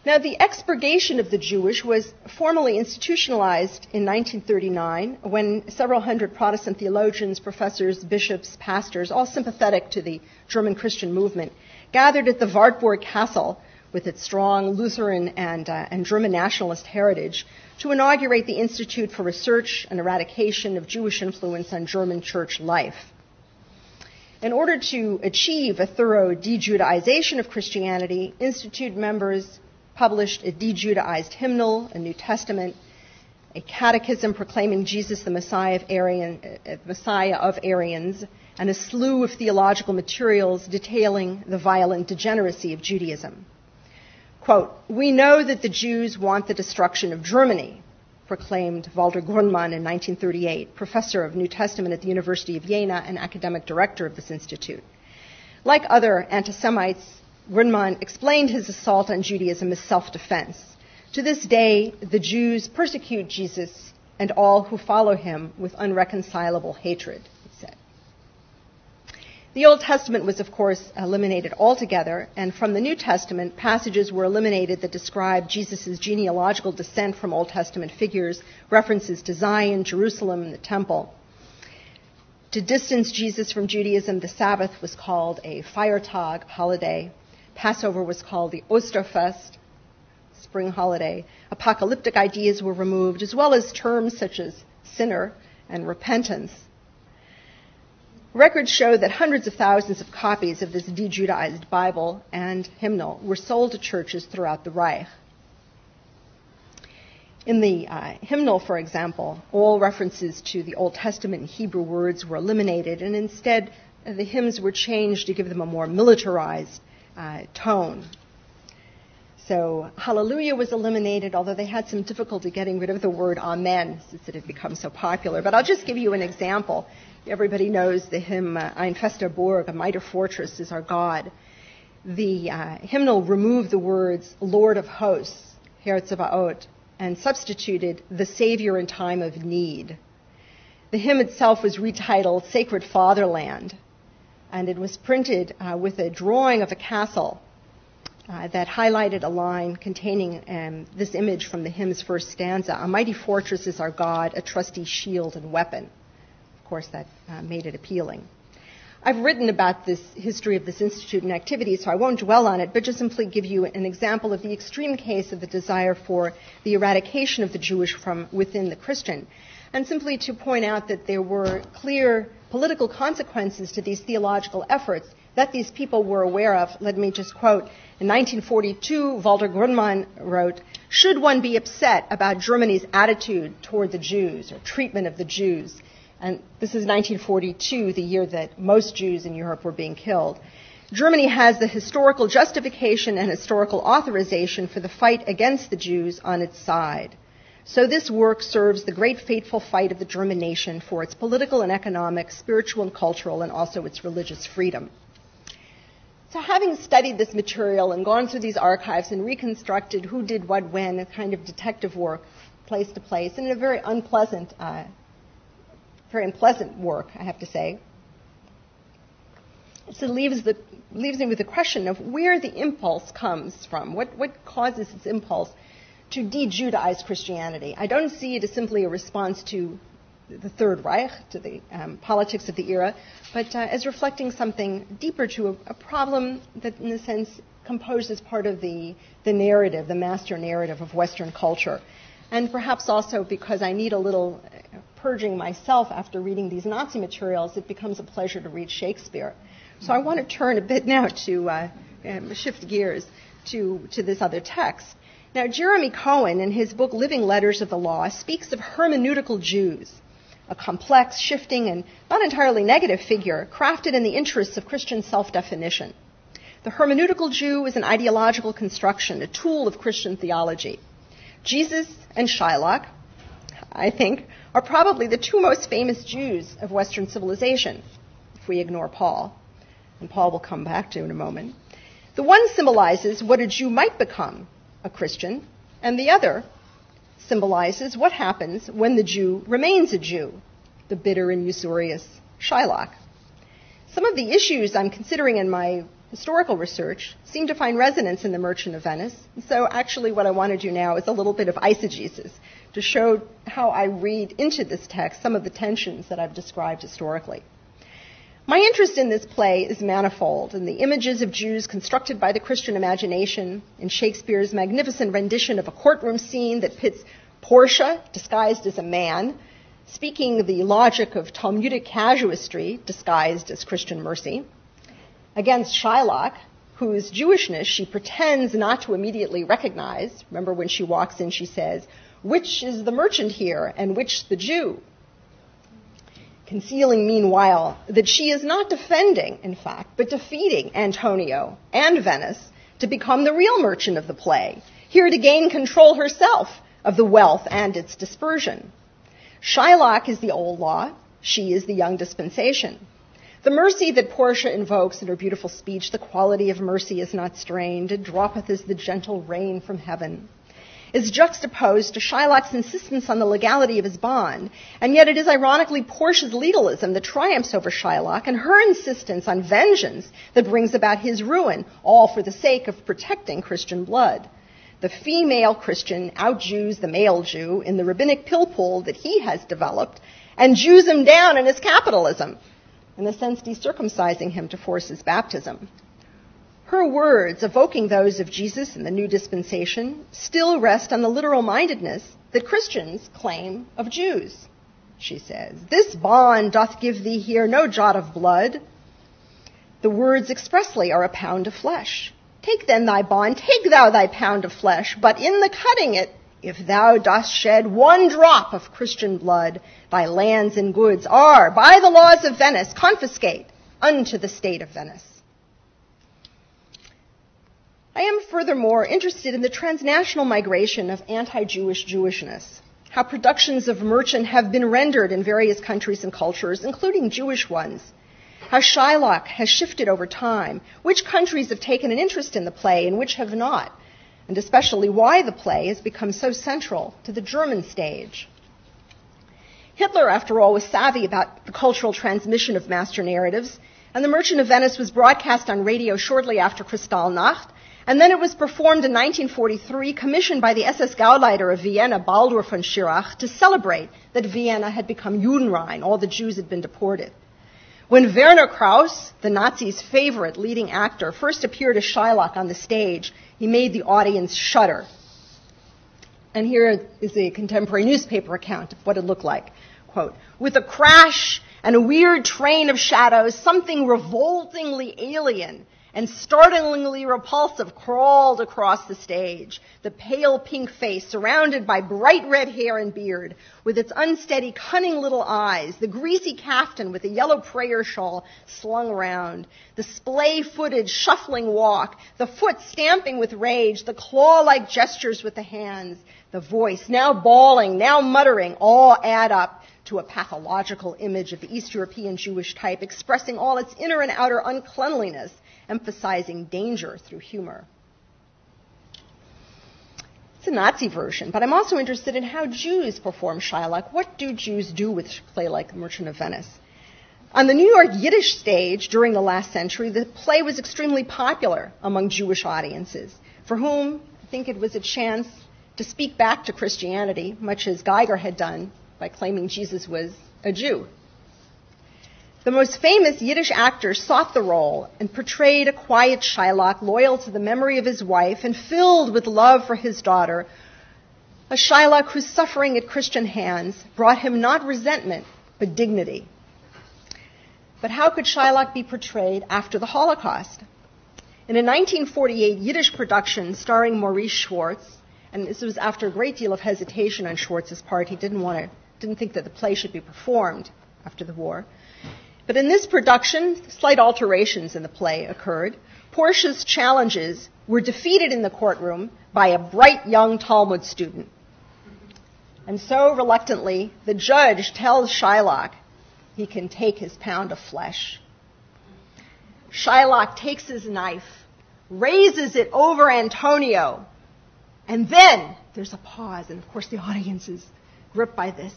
Now, the expurgation of the Jewish was formally institutionalized in 1939 when several hundred Protestant theologians, professors, bishops, pastors, all sympathetic to the German Christian movement, gathered at the Wartburg Castle with its strong Lutheran and German nationalist heritage to inaugurate the Institute for Research and Eradication of Jewish Influence on German Church Life. In order to achieve a thorough de-Judaization of Christianity, Institute members published a de-Judaized hymnal, a New Testament, a catechism proclaiming Jesus the Messiah of Aryans, and a slew of theological materials detailing the violent degeneracy of Judaism. Quote, "We know that the Jews want the destruction of Germany," proclaimed Walter Grundmann in 1938, professor of New Testament at the University of Jena and academic director of this institute. Like other anti-Semites, Grundmann explained his assault on Judaism as self-defense. To this day, the Jews persecute Jesus and all who follow him with unreconcilable hatred, he said. The Old Testament was, of course, eliminated altogether, and from the New Testament, passages were eliminated that describe Jesus' genealogical descent from Old Testament figures, references to Zion, Jerusalem, and the Temple. To distance Jesus from Judaism, the Sabbath was called a Feiertag, holiday. Passover was called the Osterfest, spring holiday. Apocalyptic ideas were removed, as well as terms such as sinner and repentance. Records show that hundreds of thousands of copies of this de-Judaized Bible and hymnal were sold to churches throughout the Reich. In the hymnal, for example, all references to the Old Testament and Hebrew words were eliminated, and instead the hymns were changed to give them a more militarized tone. So Hallelujah was eliminated, although they had some difficulty getting rid of the word Amen since it had become so popular. But I'll just give you an example. Everybody knows the hymn Ein fester Burg, a mighty fortress is our God. The hymnal removed the words Lord of Hosts, Herr Tzebaot, and substituted the Savior in time of need. The hymn itself was retitled Sacred Fatherland, and it was printed with a drawing of a castle that highlighted a line containing this image from the hymn's first stanza. A mighty fortress is our God, a trusty shield and weapon. Of course, that made it appealing. I've written about this history of this institute and activity, so I won't dwell on it, but just simply give you an example of the extreme case of the desire for the eradication of the Jewish from within the Christian, and simply to point out that there were clear political consequences to these theological efforts that these people were aware of. Let me just quote. In 1942, Walter Grundmann wrote, "Should one be upset about Germany's attitude toward the Jews or treatment of the Jews?" And this is 1942, the year that most Jews in Europe were being killed. "Germany has the historical justification and historical authorization for the fight against the Jews on its side. So this work serves the great fateful fight of the German nation for its political and economic, spiritual and cultural, and also its religious freedom." So having studied this material and gone through these archives and reconstructed who did what when, a kind of detective work, place to place, and in a very unpleasant work, I have to say. So it leaves me with the question of where the impulse comes from. What causes its impulse to de-Judaize Christianity? I don't see it as simply a response to the Third Reich, to the politics of the era, but as reflecting something deeper to a problem that, in a sense, composes part of the narrative, the master narrative of Western culture. And perhaps also because I need a little purging myself after reading these Nazi materials, it becomes a pleasure to read Shakespeare. So I want to turn a bit now to shift gears to this other text. Now, Jeremy Cohen, in his book Living Letters of the Law, speaks of hermeneutical Jews, a complex, shifting, and not entirely negative figure crafted in the interests of Christian self-definition. The hermeneutical Jew is an ideological construction, a tool of Christian theology. Jesus and Shylock, I think, are probably the two most famous Jews of Western civilization, if we ignore Paul, and Paul will come back to in a moment. The one symbolizes what a Jew might become, a Christian, and the other symbolizes what happens when the Jew remains a Jew, the bitter and usurious Shylock. Some of the issues I'm considering in my historical research seem to find resonance in The Merchant of Venice. So actually what I want to do now is a little bit of eisegesis to show how I read into this text some of the tensions that I've described historically. My interest in this play is manifold, and the images of Jews constructed by the Christian imagination in Shakespeare's magnificent rendition of a courtroom scene that pits Portia, disguised as a man, speaking the logic of Talmudic casuistry, disguised as Christian mercy, against Shylock, whose Jewishness she pretends not to immediately recognize. Remember when she walks in, she says, "Which is the merchant here, and which the Jew?" Concealing, meanwhile, that she is not defending, in fact, but defeating Antonio and Venice to become the real merchant of the play, here to gain control herself of the wealth and its dispersion. Shylock is the old law. She is the young dispensation. The mercy that Portia invokes in her beautiful speech, the quality of mercy is not strained, it droppeth as the gentle rain from heaven, is juxtaposed to Shylock's insistence on the legality of his bond, and yet it is ironically Portia's legalism that triumphs over Shylock and her insistence on vengeance that brings about his ruin, all for the sake of protecting Christian blood. The female Christian out-Jews the male Jew in the rabbinic pill pool that he has developed and Jews him down in his capitalism, in a sense decircumcising him to force his baptism. Her words, evoking those of Jesus in the new dispensation, still rest on the literal mindedness that Christians claim of Jews. She says, "This bond doth give thee here no jot of blood." The words expressly are a pound of flesh. "Take then thy bond, take thou thy pound of flesh, but in the cutting it, if thou dost shed one drop of Christian blood, thy lands and goods are, by the laws of Venice, confiscate unto the state of Venice." I am furthermore interested in the transnational migration of anti-Jewish Jewishness, how productions of Merchant have been rendered in various countries and cultures, including Jewish ones, how Shylock has shifted over time, which countries have taken an interest in the play and which have not, and especially why the play has become so central to the German stage. Hitler, after all, was savvy about the cultural transmission of master narratives, and The Merchant of Venice was broadcast on radio shortly after Kristallnacht, and then it was performed in 1943, commissioned by the SS Gauleiter of Vienna, Baldur von Schirach, to celebrate that Vienna had become Judenrein, all the Jews had been deported. When Werner Krauss, the Nazis' favorite leading actor, first appeared as Shylock on the stage, he made the audience shudder. And here is a contemporary newspaper account of what it looked like. Quote, "With a crash and a weird train of shadows, something revoltingly alien and startlingly repulsive crawled across the stage. The pale pink face, surrounded by bright red hair and beard, with its unsteady, cunning little eyes, the greasy caftan with a yellow prayer shawl slung around, the splay-footed, shuffling walk, the foot stamping with rage, the claw-like gestures with the hands, the voice, now bawling, now muttering, all add up to a pathological image of the East European Jewish type, expressing all its inner and outer uncleanliness, emphasizing danger through humor." It's a Nazi version, but I'm also interested in how Jews perform Shylock. What do Jews do with a play like The Merchant of Venice? On the New York Yiddish stage during the last century, the play was extremely popular among Jewish audiences, for whom I think it was a chance to speak back to Christianity, much as Geiger had done by claiming Jesus was a Jew. The most famous Yiddish actors sought the role and portrayed a quiet Shylock, loyal to the memory of his wife and filled with love for his daughter, a Shylock whose suffering at Christian hands brought him not resentment, but dignity. But how could Shylock be portrayed after the Holocaust? In a 1948 Yiddish production starring Maurice Schwartz, and this was after a great deal of hesitation on Schwartz's part, he didn't think that the play should be performed after the war. But in this production, slight alterations in the play occurred. Portia's challenges were defeated in the courtroom by a bright young Talmud student. And so, reluctantly, the judge tells Shylock he can take his pound of flesh. Shylock takes his knife, raises it over Antonio, and then there's a pause, and of course the audience is gripped by this.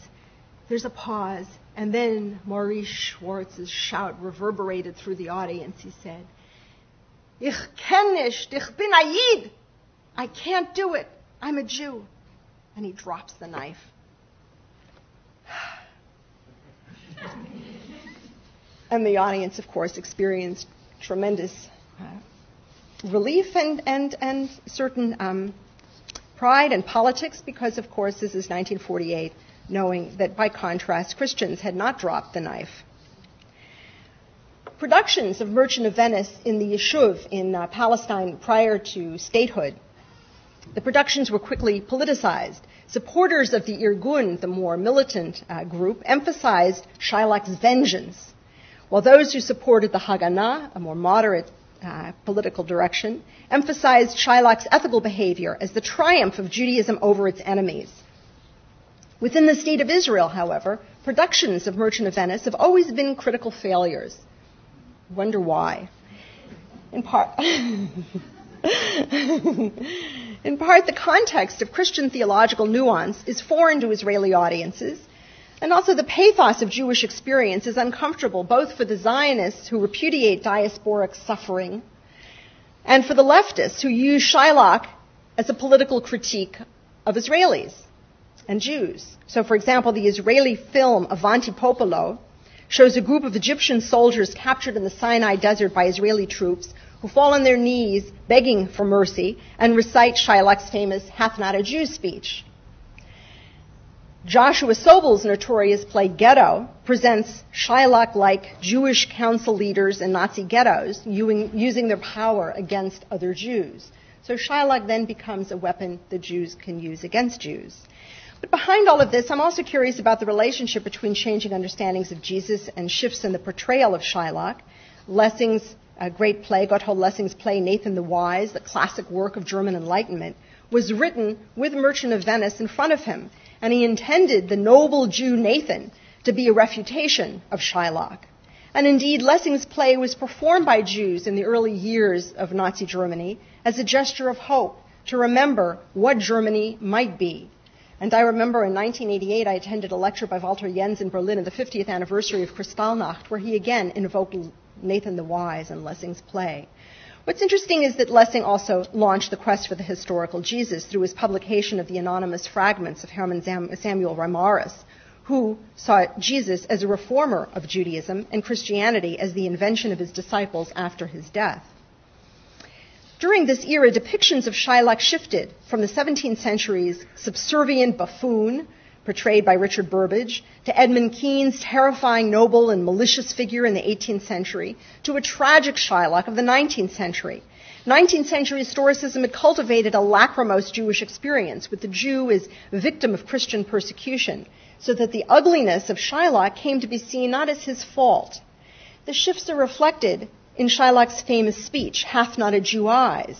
There's a pause, and then Maurice Schwartz's shout reverberated through the audience. He said, "Ich kenn nicht, ich bin a Yid. I can't do it. I'm a Jew." And he drops the knife. And the audience, of course, experienced tremendous relief and certain pride and politics because, of course, this is 1948, knowing that, by contrast, Christians had not dropped the knife. Productions of Merchant of Venice in the Yishuv in Palestine prior to statehood, the productions were quickly politicized. Supporters of the Irgun, the more militant group, emphasized Shylock's vengeance, while those who supported the Haganah, a more moderate political direction, emphasized Shylock's ethical behavior as the triumph of Judaism over its enemies. Within the State of Israel, however, productions of Merchant of Venice have always been critical failures. Wonder why? In part, the context of Christian theological nuance is foreign to Israeli audiences, and also the pathos of Jewish experience is uncomfortable both for the Zionists who repudiate diasporic suffering and for the leftists who use Shylock as a political critique of Israelis and Jews. So, for example, the Israeli film Avanti Popolo shows a group of Egyptian soldiers captured in the Sinai desert by Israeli troops who fall on their knees begging for mercy and recite Shylock's famous "Hath Not a Jew" speech. Joshua Sobel's notorious play Ghetto presents Shylock-like Jewish council leaders in Nazi ghettos using their power against other Jews. So Shylock then becomes a weapon the Jews can use against Jews. But behind all of this, I'm also curious about the relationship between changing understandings of Jesus and shifts in the portrayal of Shylock. Lessing's great play, Gotthold Lessing's play Nathan the Wise, the classic work of German Enlightenment, was written with Merchant of Venice in front of him, and he intended the noble Jew Nathan to be a refutation of Shylock. And indeed, Lessing's play was performed by Jews in the early years of Nazi Germany as a gesture of hope, to remember what Germany might be. And I remember in 1988, I attended a lecture by Walter Jens in Berlin at the 50th anniversary of Kristallnacht, where he again invoked Nathan the Wise and Lessing's play. What's interesting is that Lessing also launched the quest for the historical Jesus through his publication of the anonymous fragments of Hermann Samuel Reimarus, who saw Jesus as a reformer of Judaism and Christianity as the invention of his disciples after his death. During this era, depictions of Shylock shifted from the 17th century's subservient buffoon, portrayed by Richard Burbage, to Edmund Kean's terrifying noble and malicious figure in the 18th century, to a tragic Shylock of the 19th century. 19th century historicism had cultivated a lachrymose Jewish experience, with the Jew as victim of Christian persecution, so that the ugliness of Shylock came to be seen not as his fault. The shifts are reflected in Shylock's famous speech, "Hath not a Jew eyes?"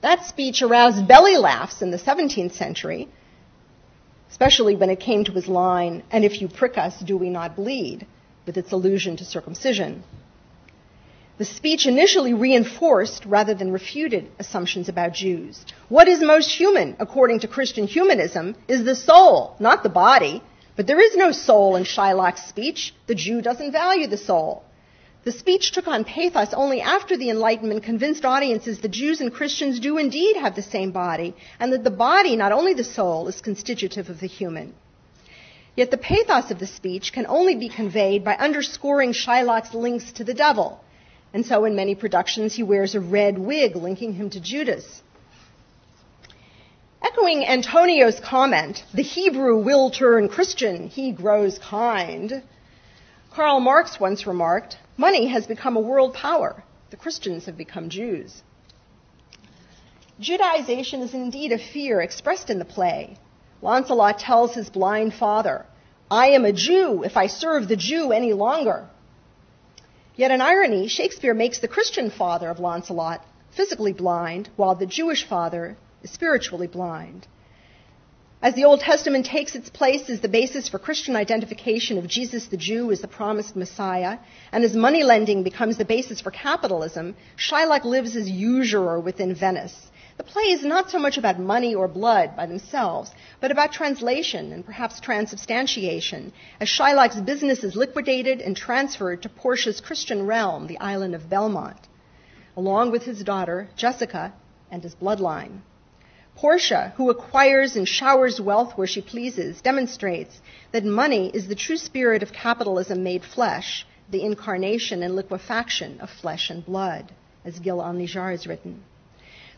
That speech aroused belly laughs in the 17th century, especially when it came to his line, "And if you prick us, do we not bleed?" with its allusion to circumcision. The speech initially reinforced rather than refuted assumptions about Jews. What is most human, according to Christian humanism, is the soul, not the body. But there is no soul in Shylock's speech. The Jew doesn't value the soul. The speech took on pathos only after the Enlightenment convinced audiences that Jews and Christians do indeed have the same body, and that the body, not only the soul, is constitutive of the human. Yet the pathos of the speech can only be conveyed by underscoring Shylock's links to the devil. And so in many productions he wears a red wig linking him to Judas. Echoing Antonio's comment, "The Hebrew will turn Christian, he grows kind," Karl Marx once remarked, "Money has become a world power. The Christians have become Jews." Judaization is indeed a fear expressed in the play. Lancelot tells his blind father, "I am a Jew if I serve the Jew any longer." Yet in irony, Shakespeare makes the Christian father of Lancelot physically blind, while the Jewish father is spiritually blind. As the Old Testament takes its place as the basis for Christian identification of Jesus the Jew as the promised Messiah, and as moneylending becomes the basis for capitalism, Shylock lives as usurer within Venice. The play is not so much about money or blood by themselves, but about translation and perhaps transubstantiation, as Shylock's business is liquidated and transferred to Portia's Christian realm, the island of Belmont, along with his daughter, Jessica, and his bloodline. Portia, who acquires and showers wealth where she pleases, demonstrates that money is the true spirit of capitalism made flesh, the incarnation and liquefaction of flesh and blood, as Gil Alnijar has written.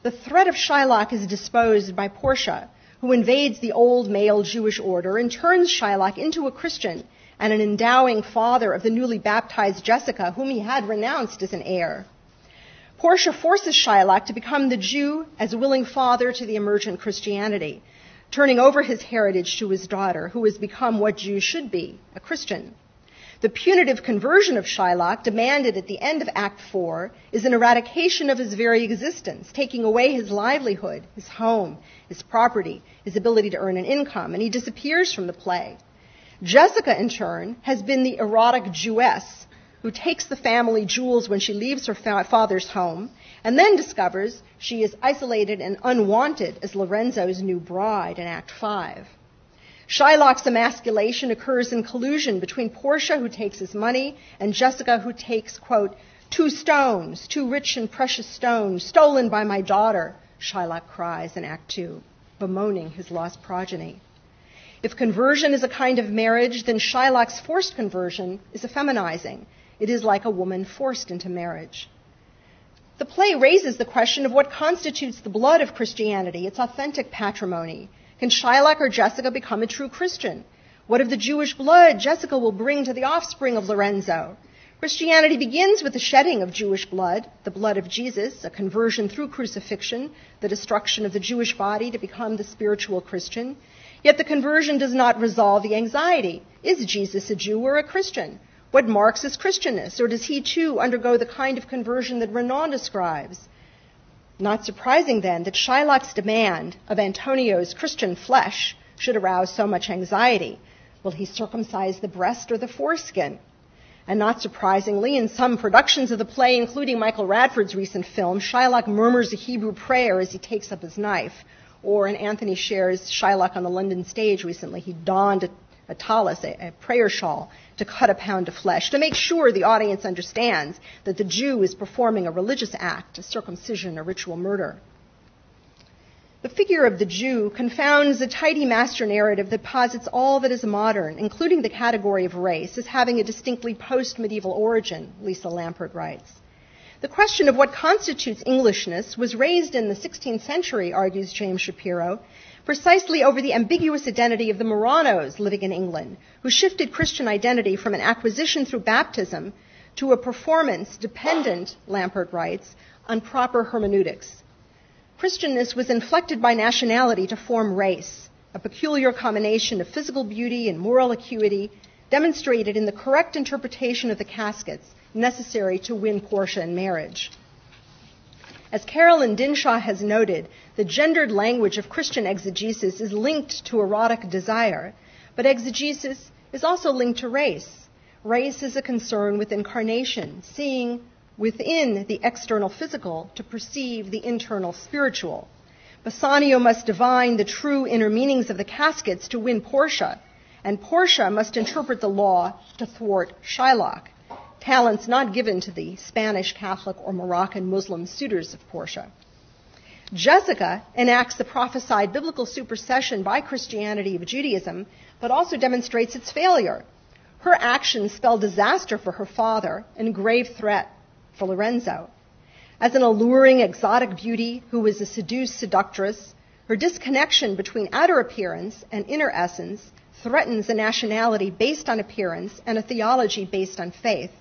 The threat of Shylock is disposed by Portia, who invades the old male Jewish order and turns Shylock into a Christian and an endowing father of the newly baptized Jessica, whom he had renounced as an heir. Portia forces Shylock to become the Jew as a willing father to the emergent Christianity, turning over his heritage to his daughter, who has become what Jews should be, a Christian. The punitive conversion of Shylock, demanded at the end of Act 4, is an eradication of his very existence, taking away his livelihood, his home, his property, his ability to earn an income, and he disappears from the play. Jessica, in turn, has been the erotic Jewess, who takes the family jewels when she leaves her father's home, and then discovers she is isolated and unwanted as Lorenzo's new bride in Act 5. Shylock's emasculation occurs in collusion between Portia, who takes his money, and Jessica, who takes, quote, "2 stones, 2 rich and precious stones, stolen by my daughter," Shylock cries in Act 2, bemoaning his lost progeny. If conversion is a kind of marriage, then Shylock's forced conversion is a feminizing. It is like a woman forced into marriage. The play raises the question of what constitutes the blood of Christianity, its authentic patrimony. Can Shylock or Jessica become a true Christian? What of the Jewish blood Jessica will bring to the offspring of Lorenzo? Christianity begins with the shedding of Jewish blood, the blood of Jesus, a conversion through crucifixion, the destruction of the Jewish body to become the spiritual Christian. Yet the conversion does not resolve the anxiety. Is Jesus a Jew or a Christian? What marks his Christianness? Or does he too undergo the kind of conversion that Renan describes? Not surprising then that Shylock's demand of Antonio's Christian flesh should arouse so much anxiety. Will he circumcise the breast or the foreskin? And not surprisingly, in some productions of the play, including Michael Radford's recent film, Shylock murmurs a Hebrew prayer as he takes up his knife. Or in Anthony Scher's Shylock on the London stage recently, he donned a tallis, a prayer shawl, to cut a pound of flesh, to make sure the audience understands that the Jew is performing a religious act, a circumcision, a ritual murder. The figure of the Jew confounds the tidy master narrative that posits all that is modern, including the category of race, as having a distinctly post-medieval origin, Lisa Lampert writes. The question of what constitutes Englishness was raised in the 16th century, argues James Shapiro, precisely over the ambiguous identity of the Marranos living in England, who shifted Christian identity from an acquisition through baptism to a performance dependent, Lampert writes, on proper hermeneutics. Christianness was inflected by nationality to form race, a peculiar combination of physical beauty and moral acuity demonstrated in the correct interpretation of the caskets necessary to win Portia in marriage. As Carolyn Dinshaw has noted, the gendered language of Christian exegesis is linked to erotic desire, but exegesis is also linked to race. Race is a concern with incarnation, seeing within the external physical to perceive the internal spiritual. Bassanio must divine the true inner meanings of the caskets to win Portia, and Portia must interpret the law to thwart Shylock, talents not given to the Spanish, Catholic, or Moroccan Muslim suitors of Portia. Jessica enacts the prophesied biblical supersession by Christianity of Judaism, but also demonstrates its failure. Her actions spell disaster for her father and grave threat for Lorenzo. As an alluring, exotic beauty who was a seduced seductress, her disconnection between outer appearance and inner essence threatens a nationality based on appearance and a theology based on faith.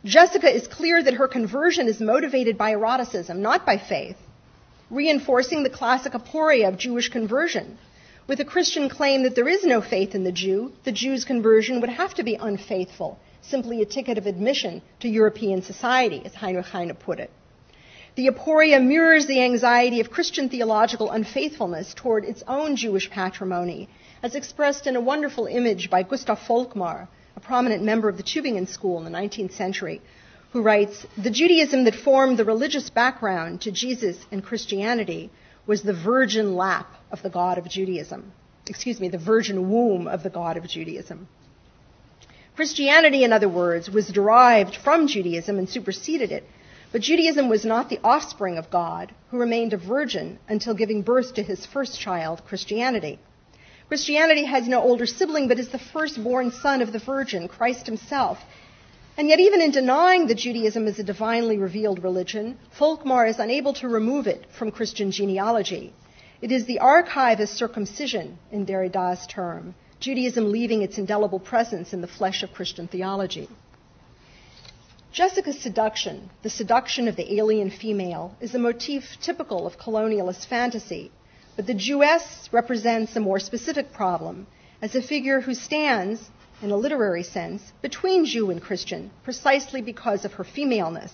Jessica is clear that her conversion is motivated by eroticism, not by faith, reinforcing the classic aporia of Jewish conversion. With a Christian claim that there is no faith in the Jew's conversion would have to be unfaithful, simply a ticket of admission to European society, as Heinrich Heine put it. The aporia mirrors the anxiety of Christian theological unfaithfulness toward its own Jewish patrimony, as expressed in a wonderful image by Gustav Volkmar, a prominent member of the Tübingen School in the 19th century, who writes, "The Judaism that formed the religious background to Jesus and Christianity was the virgin lap of the God of Judaism. The virgin womb of the God of Judaism." Christianity, in other words, was derived from Judaism and superseded it, but Judaism was not the offspring of God, who remained a virgin until giving birth to his first child, Christianity. Christianity has no older sibling, but is the firstborn son of the Virgin, Christ himself. And yet even in denying that Judaism is a divinely revealed religion, Volkmar is unable to remove it from Christian genealogy. It is the archivist circumcision, in Derrida's term, Judaism leaving its indelible presence in the flesh of Christian theology. Jessica's seduction, the seduction of the alien female, is a motif typical of colonialist fantasy, but the Jewess represents a more specific problem, as a figure who stands, in a literary sense, between Jew and Christian, precisely because of her femaleness.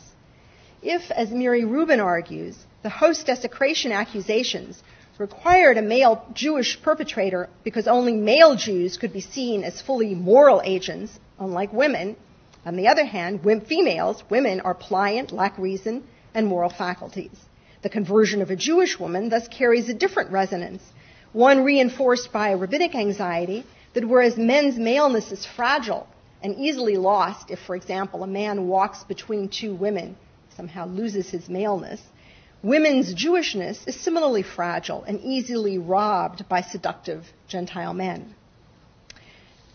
If, as Miri Rubin argues, the host desecration accusations required a male Jewish perpetrator because only male Jews could be seen as fully moral agents, unlike women, on the other hand, women are pliant, lack reason, and moral faculties. The conversion of a Jewish woman thus carries a different resonance, one reinforced by a rabbinic anxiety that whereas men's maleness is fragile and easily lost if, for example, a man walks between two women, somehow loses his maleness, women's Jewishness is similarly fragile and easily robbed by seductive Gentile men.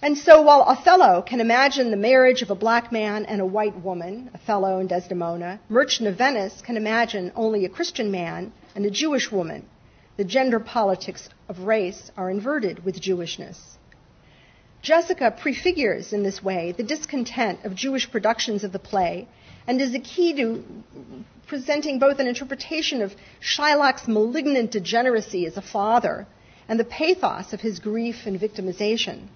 And so while Othello can imagine the marriage of a black man and a white woman, Othello and Desdemona, Merchant of Venice can imagine only a Christian man and a Jewish woman. The gender politics of race are inverted with Jewishness. Jessica prefigures in this way the discontent of Jewish productions of the play and is a key to presenting both an interpretation of Shylock's malignant degeneracy as a father and the pathos of his grief and victimization.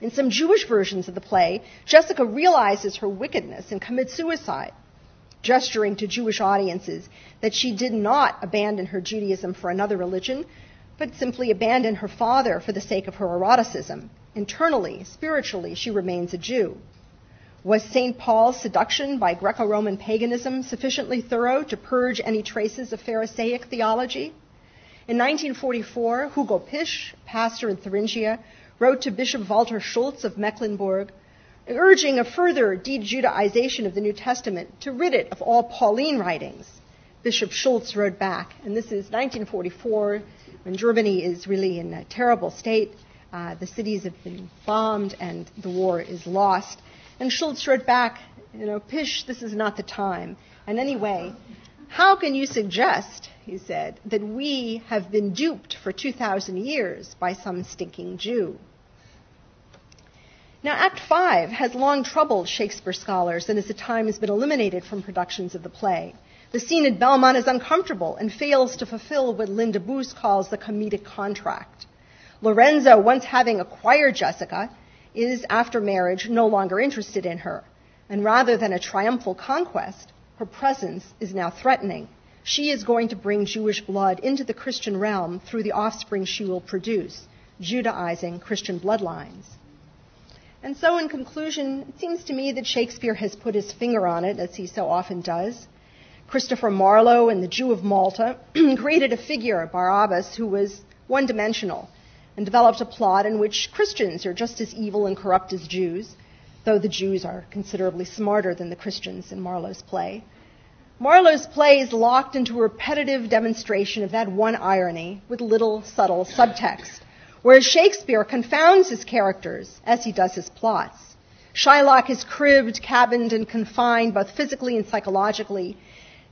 In some Jewish versions of the play, Jessica realizes her wickedness and commits suicide, gesturing to Jewish audiences that she did not abandon her Judaism for another religion, but simply abandoned her father for the sake of her eroticism. Internally, spiritually, she remains a Jew. Was St. Paul's seduction by Greco-Roman paganism sufficiently thorough to purge any traces of Pharisaic theology? In 1944, Hugo Pisch, pastor in Thuringia, wrote to Bishop Walter Schulz of Mecklenburg, urging a further de-Judaization of the New Testament to rid it of all Pauline writings. Bishop Schulz wrote back, and this is 1944, when Germany is really in a terrible state. The cities have been bombed and the war is lost. And Schulz wrote back, Pisch, this is not the time. And anyway, how can you suggest, he said, that we have been duped for 2,000 years by some stinking Jew? Now, Act 5 has long troubled Shakespeare scholars and has at times been eliminated from productions of the play. The scene at Belmont is uncomfortable and fails to fulfill what Linda Boos calls the comedic contract. Lorenzo, once having acquired Jessica, is, after marriage, no longer interested in her. And rather than a triumphal conquest, her presence is now threatening. She is going to bring Jewish blood into the Christian realm through the offspring she will produce, Judaizing Christian bloodlines. And so, in conclusion, it seems to me that Shakespeare has put his finger on it, as he so often does. Christopher Marlowe in The Jew of Malta created a figure, Barabbas, who was one-dimensional, and developed a plot in which Christians are just as evil and corrupt as Jews, though the Jews are considerably smarter than the Christians in Marlowe's play. Marlowe's play is locked into a repetitive demonstration of that one irony with little subtle subtext, whereas Shakespeare confounds his characters as he does his plots. Shylock is cribbed, cabined, and confined both physically and psychologically,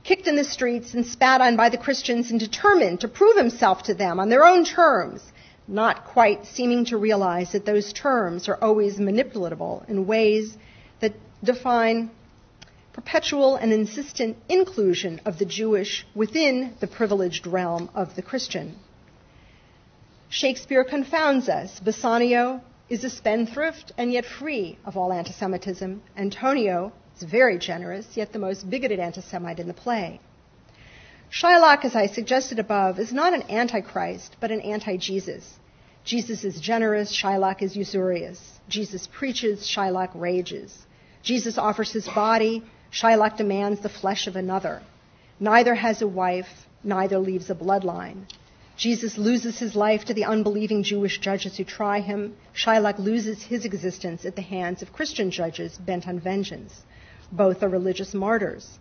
kicked in the streets and spat on by the Christians and determined to prove himself to them on their own terms, not quite seeming to realize that those terms are always manipulatable in ways that define perpetual and insistent inclusion of the Jewish within the privileged realm of the Christian. Shakespeare confounds us. Bassanio is a spendthrift and yet free of all anti-Semitism. Antonio is very generous, yet the most bigoted anti-Semite in the play. Shylock, as I suggested above, is not an antichrist, but an anti-Jesus. Jesus is generous, Shylock is usurious. Jesus preaches, Shylock rages. Jesus offers his body, Shylock demands the flesh of another. Neither has a wife, neither leaves a bloodline. Jesus loses his life to the unbelieving Jewish judges who try him. Shylock loses his existence at the hands of Christian judges bent on vengeance. Both are religious martyrs.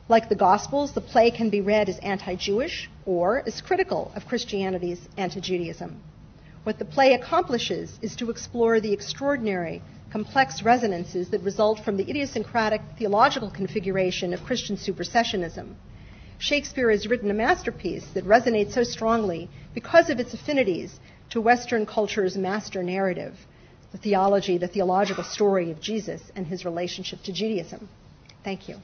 Like the Gospels, the play can be read as anti-Jewish or as critical of Christianity's anti-Judaism. What the play accomplishes is to explore the extraordinary, complex resonances that result from the idiosyncratic theological configuration of Christian supersessionism. Shakespeare has written a masterpiece that resonates so strongly because of its affinities to Western culture's master narrative, the theology, the theological story of Jesus and his relationship to Judaism. Thank you.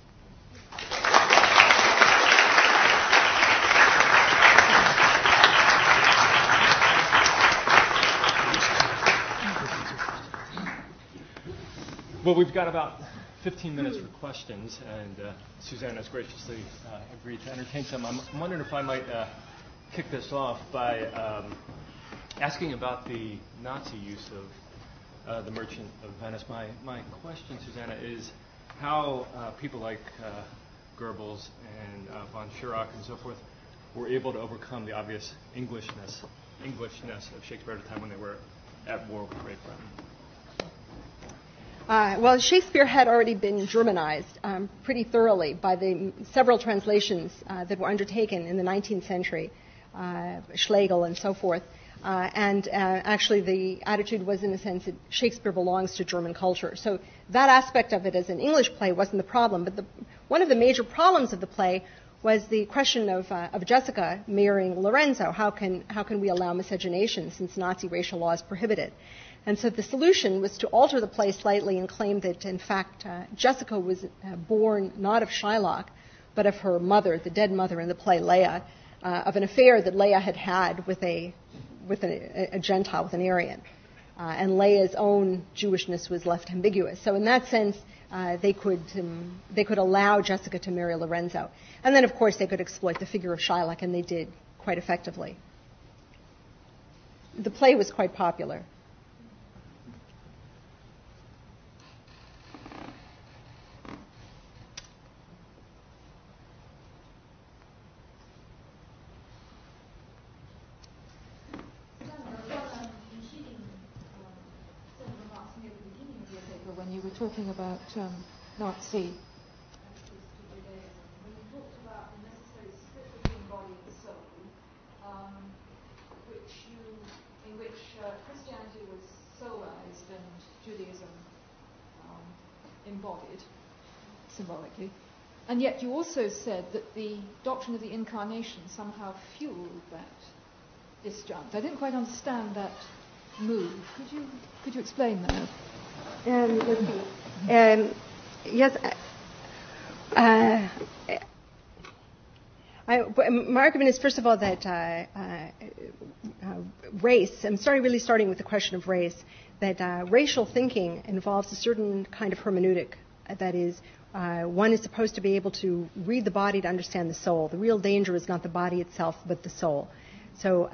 Well, we've got about 15 minutes for questions, and Susannah has graciously agreed to entertain some. I'm wondering if I might kick this off by asking about the Nazi use of the Merchant of Venice. My question, Susannah, is how people like Goebbels and von Schirach and so forth were able to overcome the obvious Englishness of Shakespeare at a time when they were at war with Great Britain. Well, Shakespeare had already been Germanized pretty thoroughly by the several translations that were undertaken in the 19th century, Schlegel and so forth. Actually, the attitude was, in a sense, that Shakespeare belongs to German culture. So that aspect of it as an English play wasn't the problem. But one of the major problems of the play was the question of Jessica marrying Lorenzo. How can we allow miscegenation since Nazi racial laws prohibit it? And so the solution was to alter the play slightly and claim that, in fact, Jessica was born not of Shylock, but of her mother, the dead mother in the play, Leah, of an affair that Leah had had with a Gentile, with an Aryan. And Leah's own Jewishness was left ambiguous. So in that sense, they could allow Jessica to marry Lorenzo. And then, of course, they could exploit the figure of Shylock, and they did quite effectively. The play was quite popular. you were talking about Nazi. When you talked about the necessary split between body and soul, in which Christianity was soulized and Judaism embodied symbolically. And yet you also said that the doctrine of the incarnation somehow fueled that disjunct. I didn't quite understand that move. Could you explain that? Yes. My argument is, first of all, that race, I'm starting with the question of race, that racial thinking involves a certain kind of hermeneutic. That is, one is supposed to be able to read the body to understand the soul. The real danger is not the body itself, but the soul. So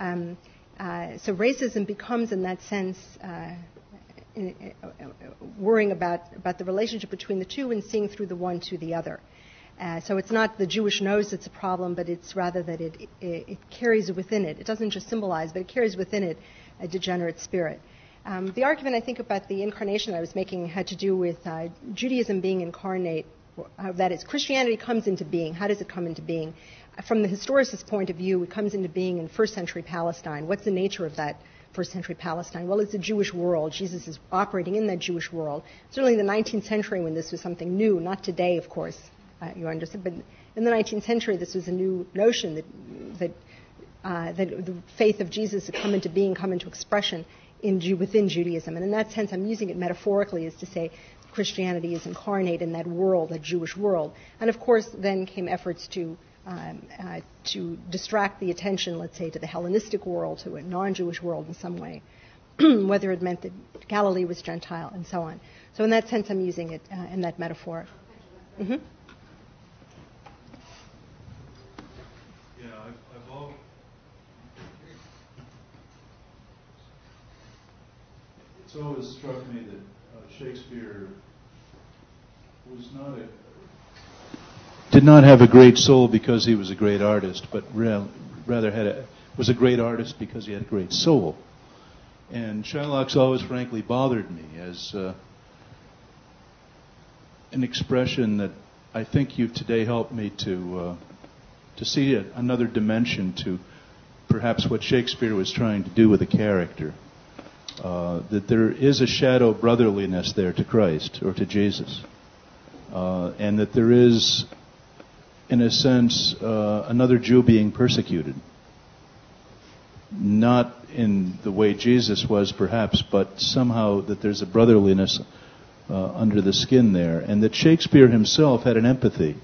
racism becomes, in that sense, worrying about the relationship between the two and seeing through the one to the other. So it's not the Jewish nose that's a problem, but it's rather that it carries within it. It doesn't just symbolize, but it carries within it a degenerate spirit. The argument, I think, about the incarnation I was making had to do with Judaism being incarnate. That is, Christianity comes into being. How does it come into being? From the historicist point of view, it comes into being in first century Palestine. What's the nature of that first century Palestine? Well, it's a Jewish world. Jesus is operating in that Jewish world. Certainly in the 19th century, when this was something new, not today, of course, you understand, but in the 19th century, this was a new notion that the faith of Jesus had come into being, come into expression within Judaism. And in that sense, I'm using it metaphorically as to say Christianity is incarnate in that world, that Jewish world. And of course, then came efforts to distract the attention, let's say, to the Hellenistic world, to a non-Jewish world in some way, whether it meant that Galilee was Gentile and so on. So in that sense, I'm using it in that metaphor. Mm-hmm. It's always struck me that Shakespeare did not have a great soul because he was a great artist, but rather was a great artist because he had a great soul. And Shylock's always frankly bothered me as an expression that I think you've today helped me to see another dimension to perhaps what Shakespeare was trying to do with a character. That there is a shadow brotherliness there to Christ or to Jesus. And that there is, in a sense, another Jew being persecuted. Not in the way Jesus was, perhaps, but somehow that there's a brotherliness under the skin there. And that Shakespeare himself had an empathy,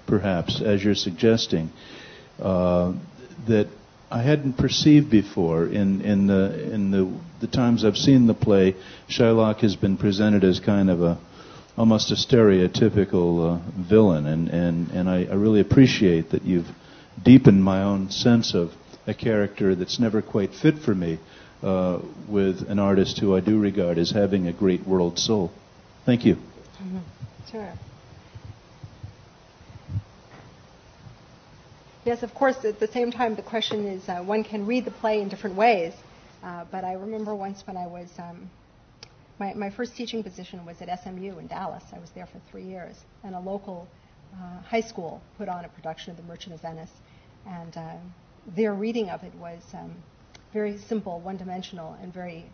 perhaps, as you're suggesting, that I hadn't perceived before. In the times I've seen the play, Shylock has been presented as kind of almost a stereotypical villain, and I really appreciate that you've deepened my own sense of a character that's never quite fit for me with an artist who I do regard as having a great world soul. Thank you. Mm-hmm. Sure. Yes, of course, at the same time, the question is one can read the play in different ways. But I remember once when I was, my first teaching position was at SMU in Dallas. I was there for 3 years. And a local high school put on a production of The Merchant of Venice. And their reading of it was very simple, one-dimensional, and very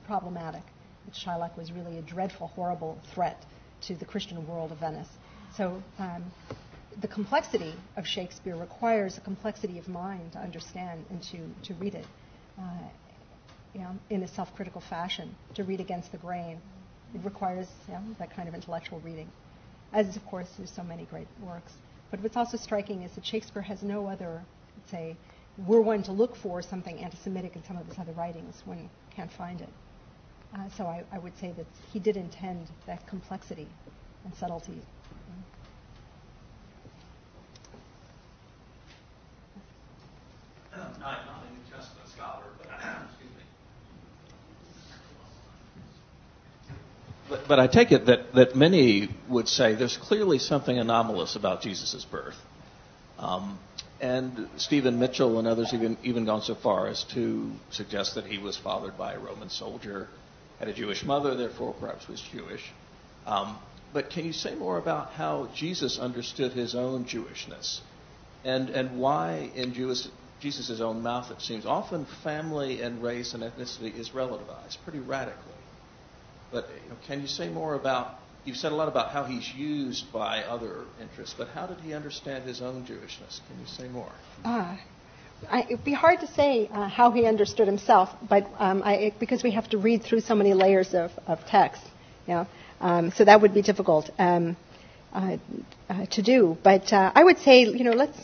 problematic. That Shylock was really a dreadful, horrible threat to the Christian world of Venice. So the complexity of Shakespeare requires a complexity of mind to understand and to read it in a self-critical fashion, to read against the grain. It requires that kind of intellectual reading, as of course there's so many great works. But what's also striking is that Shakespeare has no other, let's say, were one to look for something anti-Semitic in some of his other writings, one can't find it. So I would say that he did intend that complexity and subtlety. I'm not a New Testament scholar, but I take it that many would say there's clearly something anomalous about Jesus' birth. And Stephen Mitchell and others even gone so far as to suggest that he was fathered by a Roman soldier, had a Jewish mother, therefore perhaps was Jewish. But can you say more about how Jesus understood his own Jewishness and why in Jesus' own mouth, it seems, often family and race and ethnicity is relativized pretty radically. But can you say more about, you've said a lot about how he's used by other interests, but how did he understand his own Jewishness? Can you say more? It'd be hard to say how he understood himself, but because we have to read through so many layers of text, so that would be difficult to do. But I would say, let's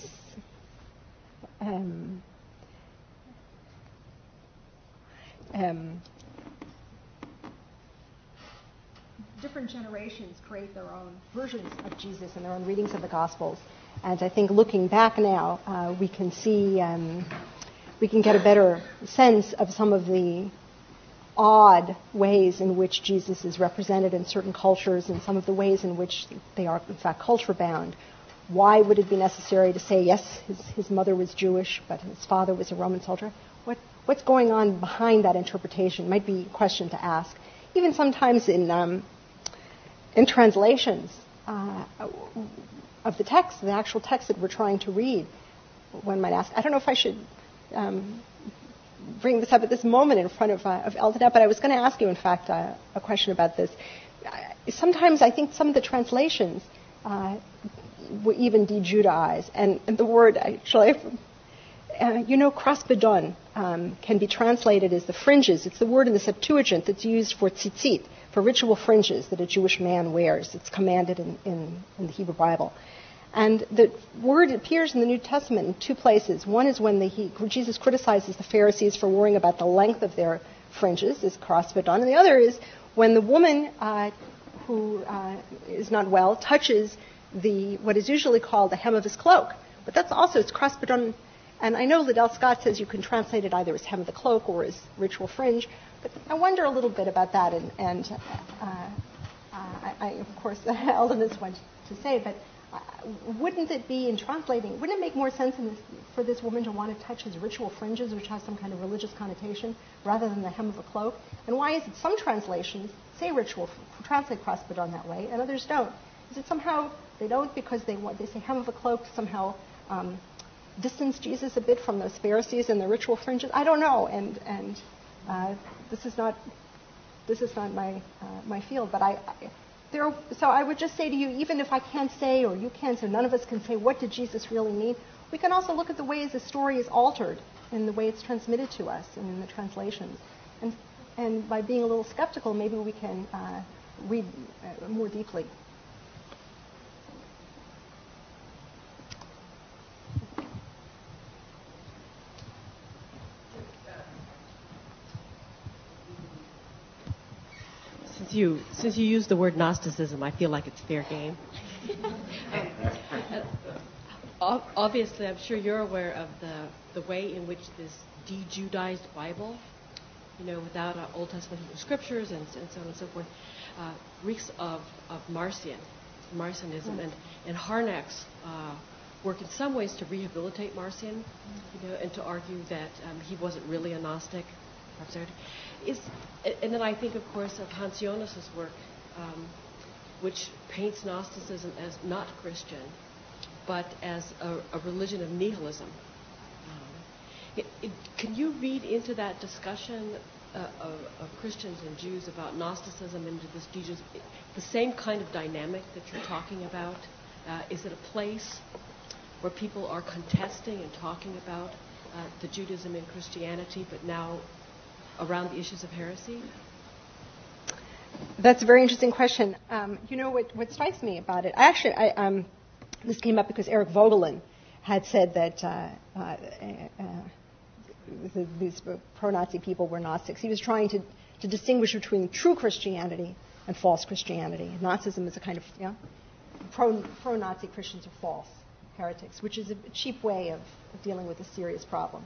different generations create their own versions of Jesus and their own readings of the Gospels. And I think looking back now, we can see, we can get a better sense of some of the odd ways in which Jesus is represented in certain cultures and some of the ways in which they are, in fact, culture-bound. Why would it be necessary to say, yes, his mother was Jewish, but his father was a Roman soldier? What's going on behind that interpretation might be a question to ask. Even sometimes in translations of the text, the actual text that we're trying to read, one might ask, I don't know if I should bring this up at this moment in front of Eldenette, but I was going to ask you, in fact, a question about this. Sometimes I think some of the translations will even de-Judaize, and the word, actually, kraspedon can be translated as the fringes. It's the word in the Septuagint that's used for tzitzit, for ritual fringes that a Jewish man wears. It's commanded in the Hebrew Bible. And the word appears in the New Testament in two places. One is when Jesus criticizes the Pharisees for worrying about the length of their fringes, is kraspedon, and the other is when the woman who is not well touches what is usually called the hem of his cloak. But that's also, it's kraspedon. And I know Liddell Scott says you can translate it either as hem of the cloak or as ritual fringe, but I wonder a little bit about that, and I, of course, Eldon is one to say, but wouldn't it be, in translating, wouldn't it make more sense for this woman to want to touch his ritual fringes, which has some kind of religious connotation, rather than the hem of a cloak? And why is it some translations say translate kraspedon that way, and others don't? Is it somehow they don't because they say hem of a cloak to somehow distance Jesus a bit from those Pharisees and their ritual fringes? I don't know, and this is not my field, but so I would just say to you, even if I can't say, or you can't, so none of us can say, what did Jesus really mean? We can also look at the ways the story is altered in the way it's transmitted to us and in the translations. And by being a little skeptical, maybe we can read more deeply. Since you used the word Gnosticism, I feel like it's fair game. Obviously, I'm sure you're aware of the way in which this de-Judaized Bible, without Old Testament Hebrew scriptures and so on and so forth, reeks of Marcionism, and Harnack's work in some ways to rehabilitate Marcion, and to argue that he wasn't really a Gnostic. And then I think, of course, of Hans Jonas's work, which paints Gnosticism as not Christian, but as a religion of nihilism. Can you read into that discussion of Christians and Jews about Gnosticism into this the same kind of dynamic that you're talking about? Is it a place where people are contesting and talking about the Judaism and Christianity, but now around the issues of heresy? That's a very interesting question. What strikes me about it, this came up because Eric Vogelin had said that these pro-Nazi people were Gnostics. He was trying to distinguish between true Christianity and false Christianity. Nazism is a kind of, pro-Nazi Christians are false heretics, which is a cheap way of dealing with a serious problem.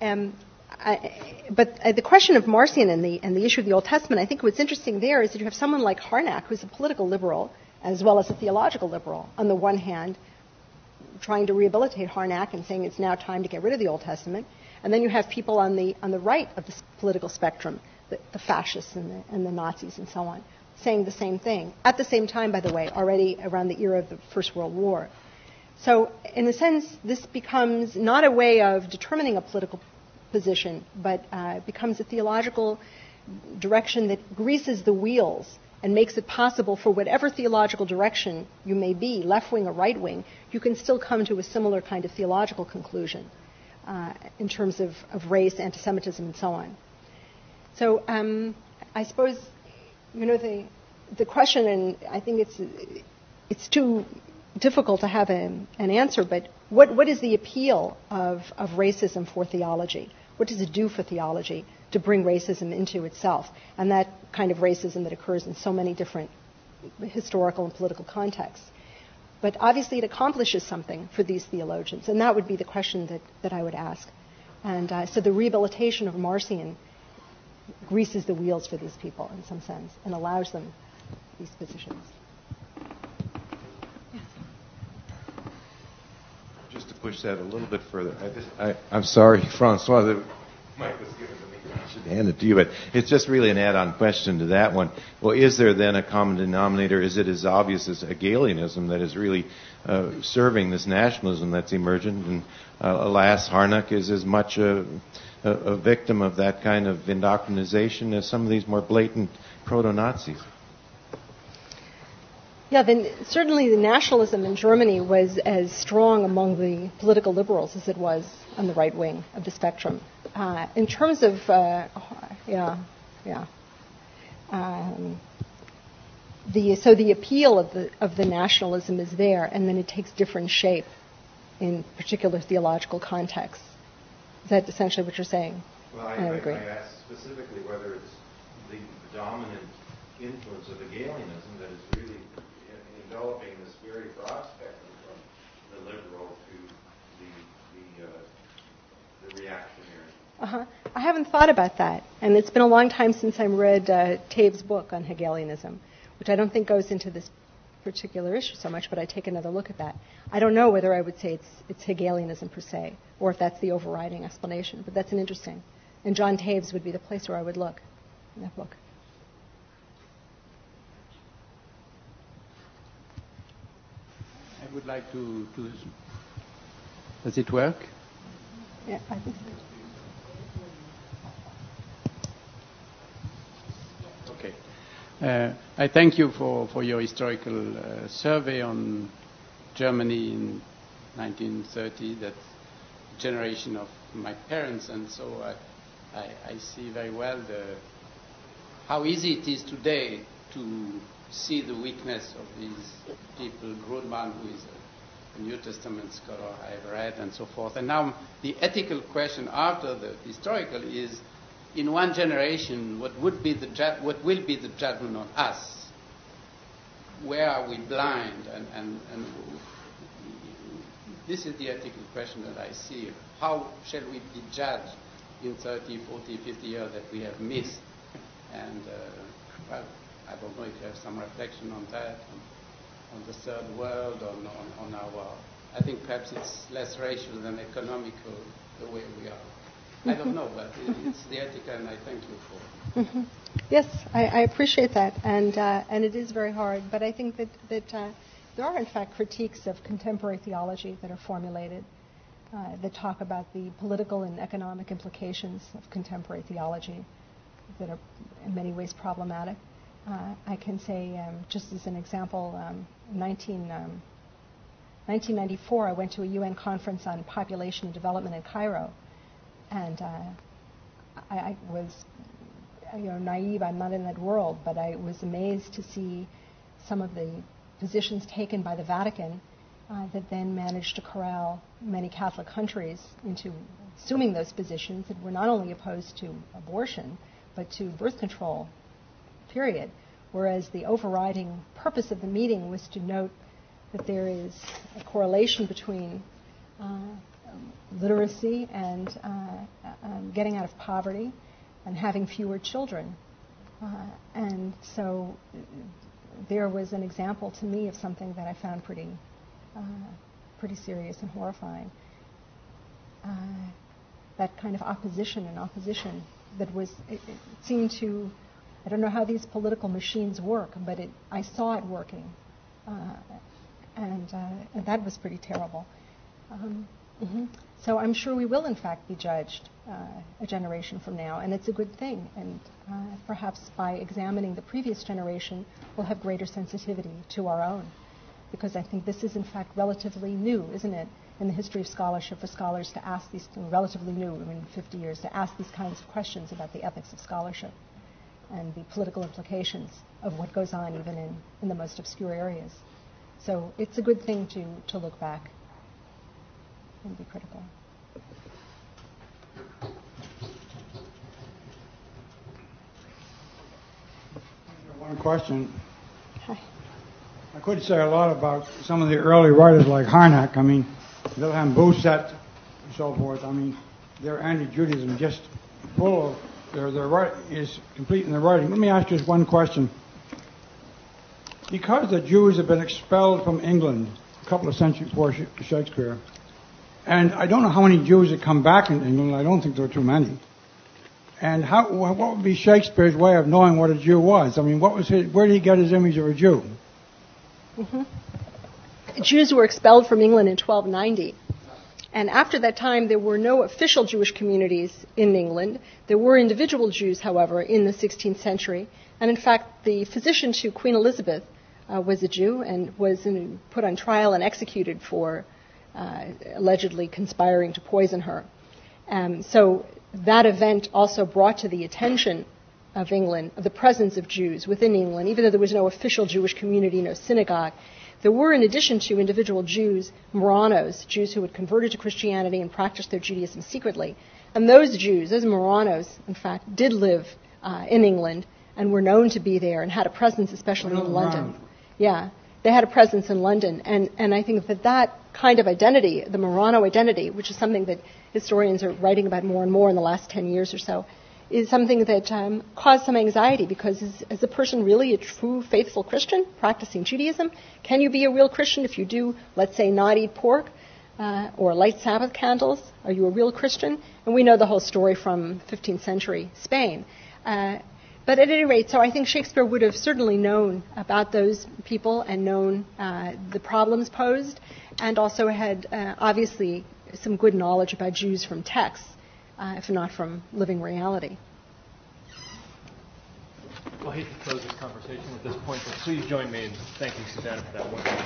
But the question of Marcion and the issue of the Old Testament, I think what's interesting there is that you have someone like Harnack, who's a political liberal as well as a theological liberal. On the one hand, trying to rehabilitate Harnack and saying it's now time to get rid of the Old Testament, and then you have people on the right of the political spectrum, the fascists and the Nazis and so on, saying the same thing. At the same time, by the way, already around the era of the First World War. So in a sense, this becomes not a way of determining a political position, but becomes a theological direction that greases the wheels and makes it possible for whatever theological direction you may be, left-wing or right-wing, you can still come to a similar kind of theological conclusion in terms of race, anti-Semitism, and so on. So I suppose, the question, and I think it's too difficult to have an answer, but what is the appeal of racism for theology? What does it do for theology to bring racism into itself? And that kind of racism that occurs in so many different historical and political contexts. But obviously it accomplishes something for these theologians, and that would be the question that I would ask. And so the rehabilitation of Marcion greases the wheels for these people in some sense and allows them these positions. Just to push that a little bit further, I'm sorry, Francois, the mic was given to me. I should hand it to you, but it's just really an add-on question to that one. Well, is there then a common denominator? Is it as obvious as Hegelianism that is really serving this nationalism that's emergent? And alas, Harnack is as much a victim of that kind of indoctrination as some of these more blatant proto-Nazis. Yeah, certainly the nationalism in Germany was as strong among the political liberals as it was on the right wing of the spectrum. In terms of, so the appeal of the nationalism is there, and then it takes different shape in particular theological contexts. Is that essentially what you're saying? Well, I agree. I asked specifically whether it's the dominant influence of Hegelianism that is really enveloping this very broad spectrum from the liberal to the reactionary. I haven't thought about that, and it's been a long time since I read Tave's book on Hegelianism, which I don't think goes into this particular issue so much, but I take another look at that. I don't know whether I would say it's Hegelianism per se, or if that's the overriding explanation, but that's an interesting. And John Tave's would be the place where I would look in that book. I would like to does it work? Yeah, I think so. Okay. I thank you for your historical survey on Germany in 1930. That's a generation of my parents, and so I see very well how easy it is today to see the weakness of these people. Grudman, who is a New Testament scholar I've read, and so forth. And now the ethical question after the historical is, in one generation, what will be the judgment on us? Where are we blind? And this is the ethical question that I see. How shall we be judged in 30, 40, 50 years that we have missed? And, well, I don't know if you have some reflection on that, on the third world, on our... I think perhaps it's less racial than economical, the way we are. I don't know, but it's the ethical, and I thank you for it. Mm-hmm. Yes, I appreciate that, and it is very hard, but I think that there are, in fact, critiques of contemporary theology that are formulated that talk about the political and economic implications of contemporary theology that are in many ways problematic. I can say, just as an example, in 1994, I went to a UN conference on population and development in Cairo, and I was, naive. I'm not in that world, but I was amazed to see some of the positions taken by the Vatican that then managed to corral many Catholic countries into assuming those positions that were not only opposed to abortion, but to birth control, period. Whereas the overriding purpose of the meeting was to note that there is a correlation between literacy and getting out of poverty and having fewer children. And so there was an example to me of something that I found pretty serious and horrifying. That kind of opposition that was, it seemed to I don't know how these political machines work, but I saw it working. And that was pretty terrible. So I'm sure we will, in fact, be judged a generation from now, and it's a good thing. And perhaps by examining the previous generation, we'll have greater sensitivity to our own. Because I think this is, in fact, relatively new, isn't it, in the history of scholarship, for scholars to ask these, relatively new, 50 years, to ask these kinds of questions about the ethics of scholarship and the political implications of what goes on even in the most obscure areas. So it's a good thing to look back and be critical. One question. Hi. I could say a lot about some of the early writers like Harnack. I mean, Wilhelm Bousset and so forth. I mean, their anti-Judaism just full of their writing is complete in their writing. Let me ask you just one question. Because the Jews have been expelled from England a couple of centuries before Shakespeare, and I don't know how many Jews have come back in England. I don't think there are too many. And what would be Shakespeare's way of knowing what a Jew was? I mean, where did he get his image of a Jew? Jews were expelled from England in 1290. And after that time, there were no official Jewish communities in England. There were individual Jews, however, in the 16th century. And in fact, the physician to Queen Elizabeth was a Jew and was put on trial and executed for allegedly conspiring to poison her. So that event also brought to the attention of England of the presence of Jews within England, even though there was no official Jewish community, no synagogue. There were, in addition to individual Jews, Marranos, Jews who had converted to Christianity and practiced their Judaism secretly. And those Jews, those Marranos, in fact, did live in England and were known to be there and had a presence, especially in London. Yeah, they had a presence in London. And I think that kind of identity, the Marrano identity, which is something that historians are writing about more and more in the last 10 years or so, is something that caused some anxiety, because is a person really a true, faithful Christian practicing Judaism? Can you be a real Christian if you do, let's say, not eat pork or light Sabbath candles? Are you a real Christian? And we know the whole story from 15th century Spain. But at any rate, so I think Shakespeare would have certainly known about those people and known the problems posed, and also had obviously some good knowledge about Jews from texts, if not from living reality. Well, I hate to close this conversation at this point, but please join me in thanking Susannah for that wonderful.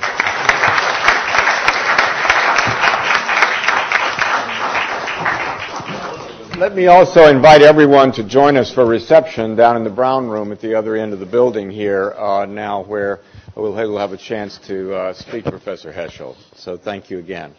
Let me also invite everyone to join us for reception down in the Brown Room at the other end of the building here now, where we'll have a chance to speak Professor Heschel. So thank you again.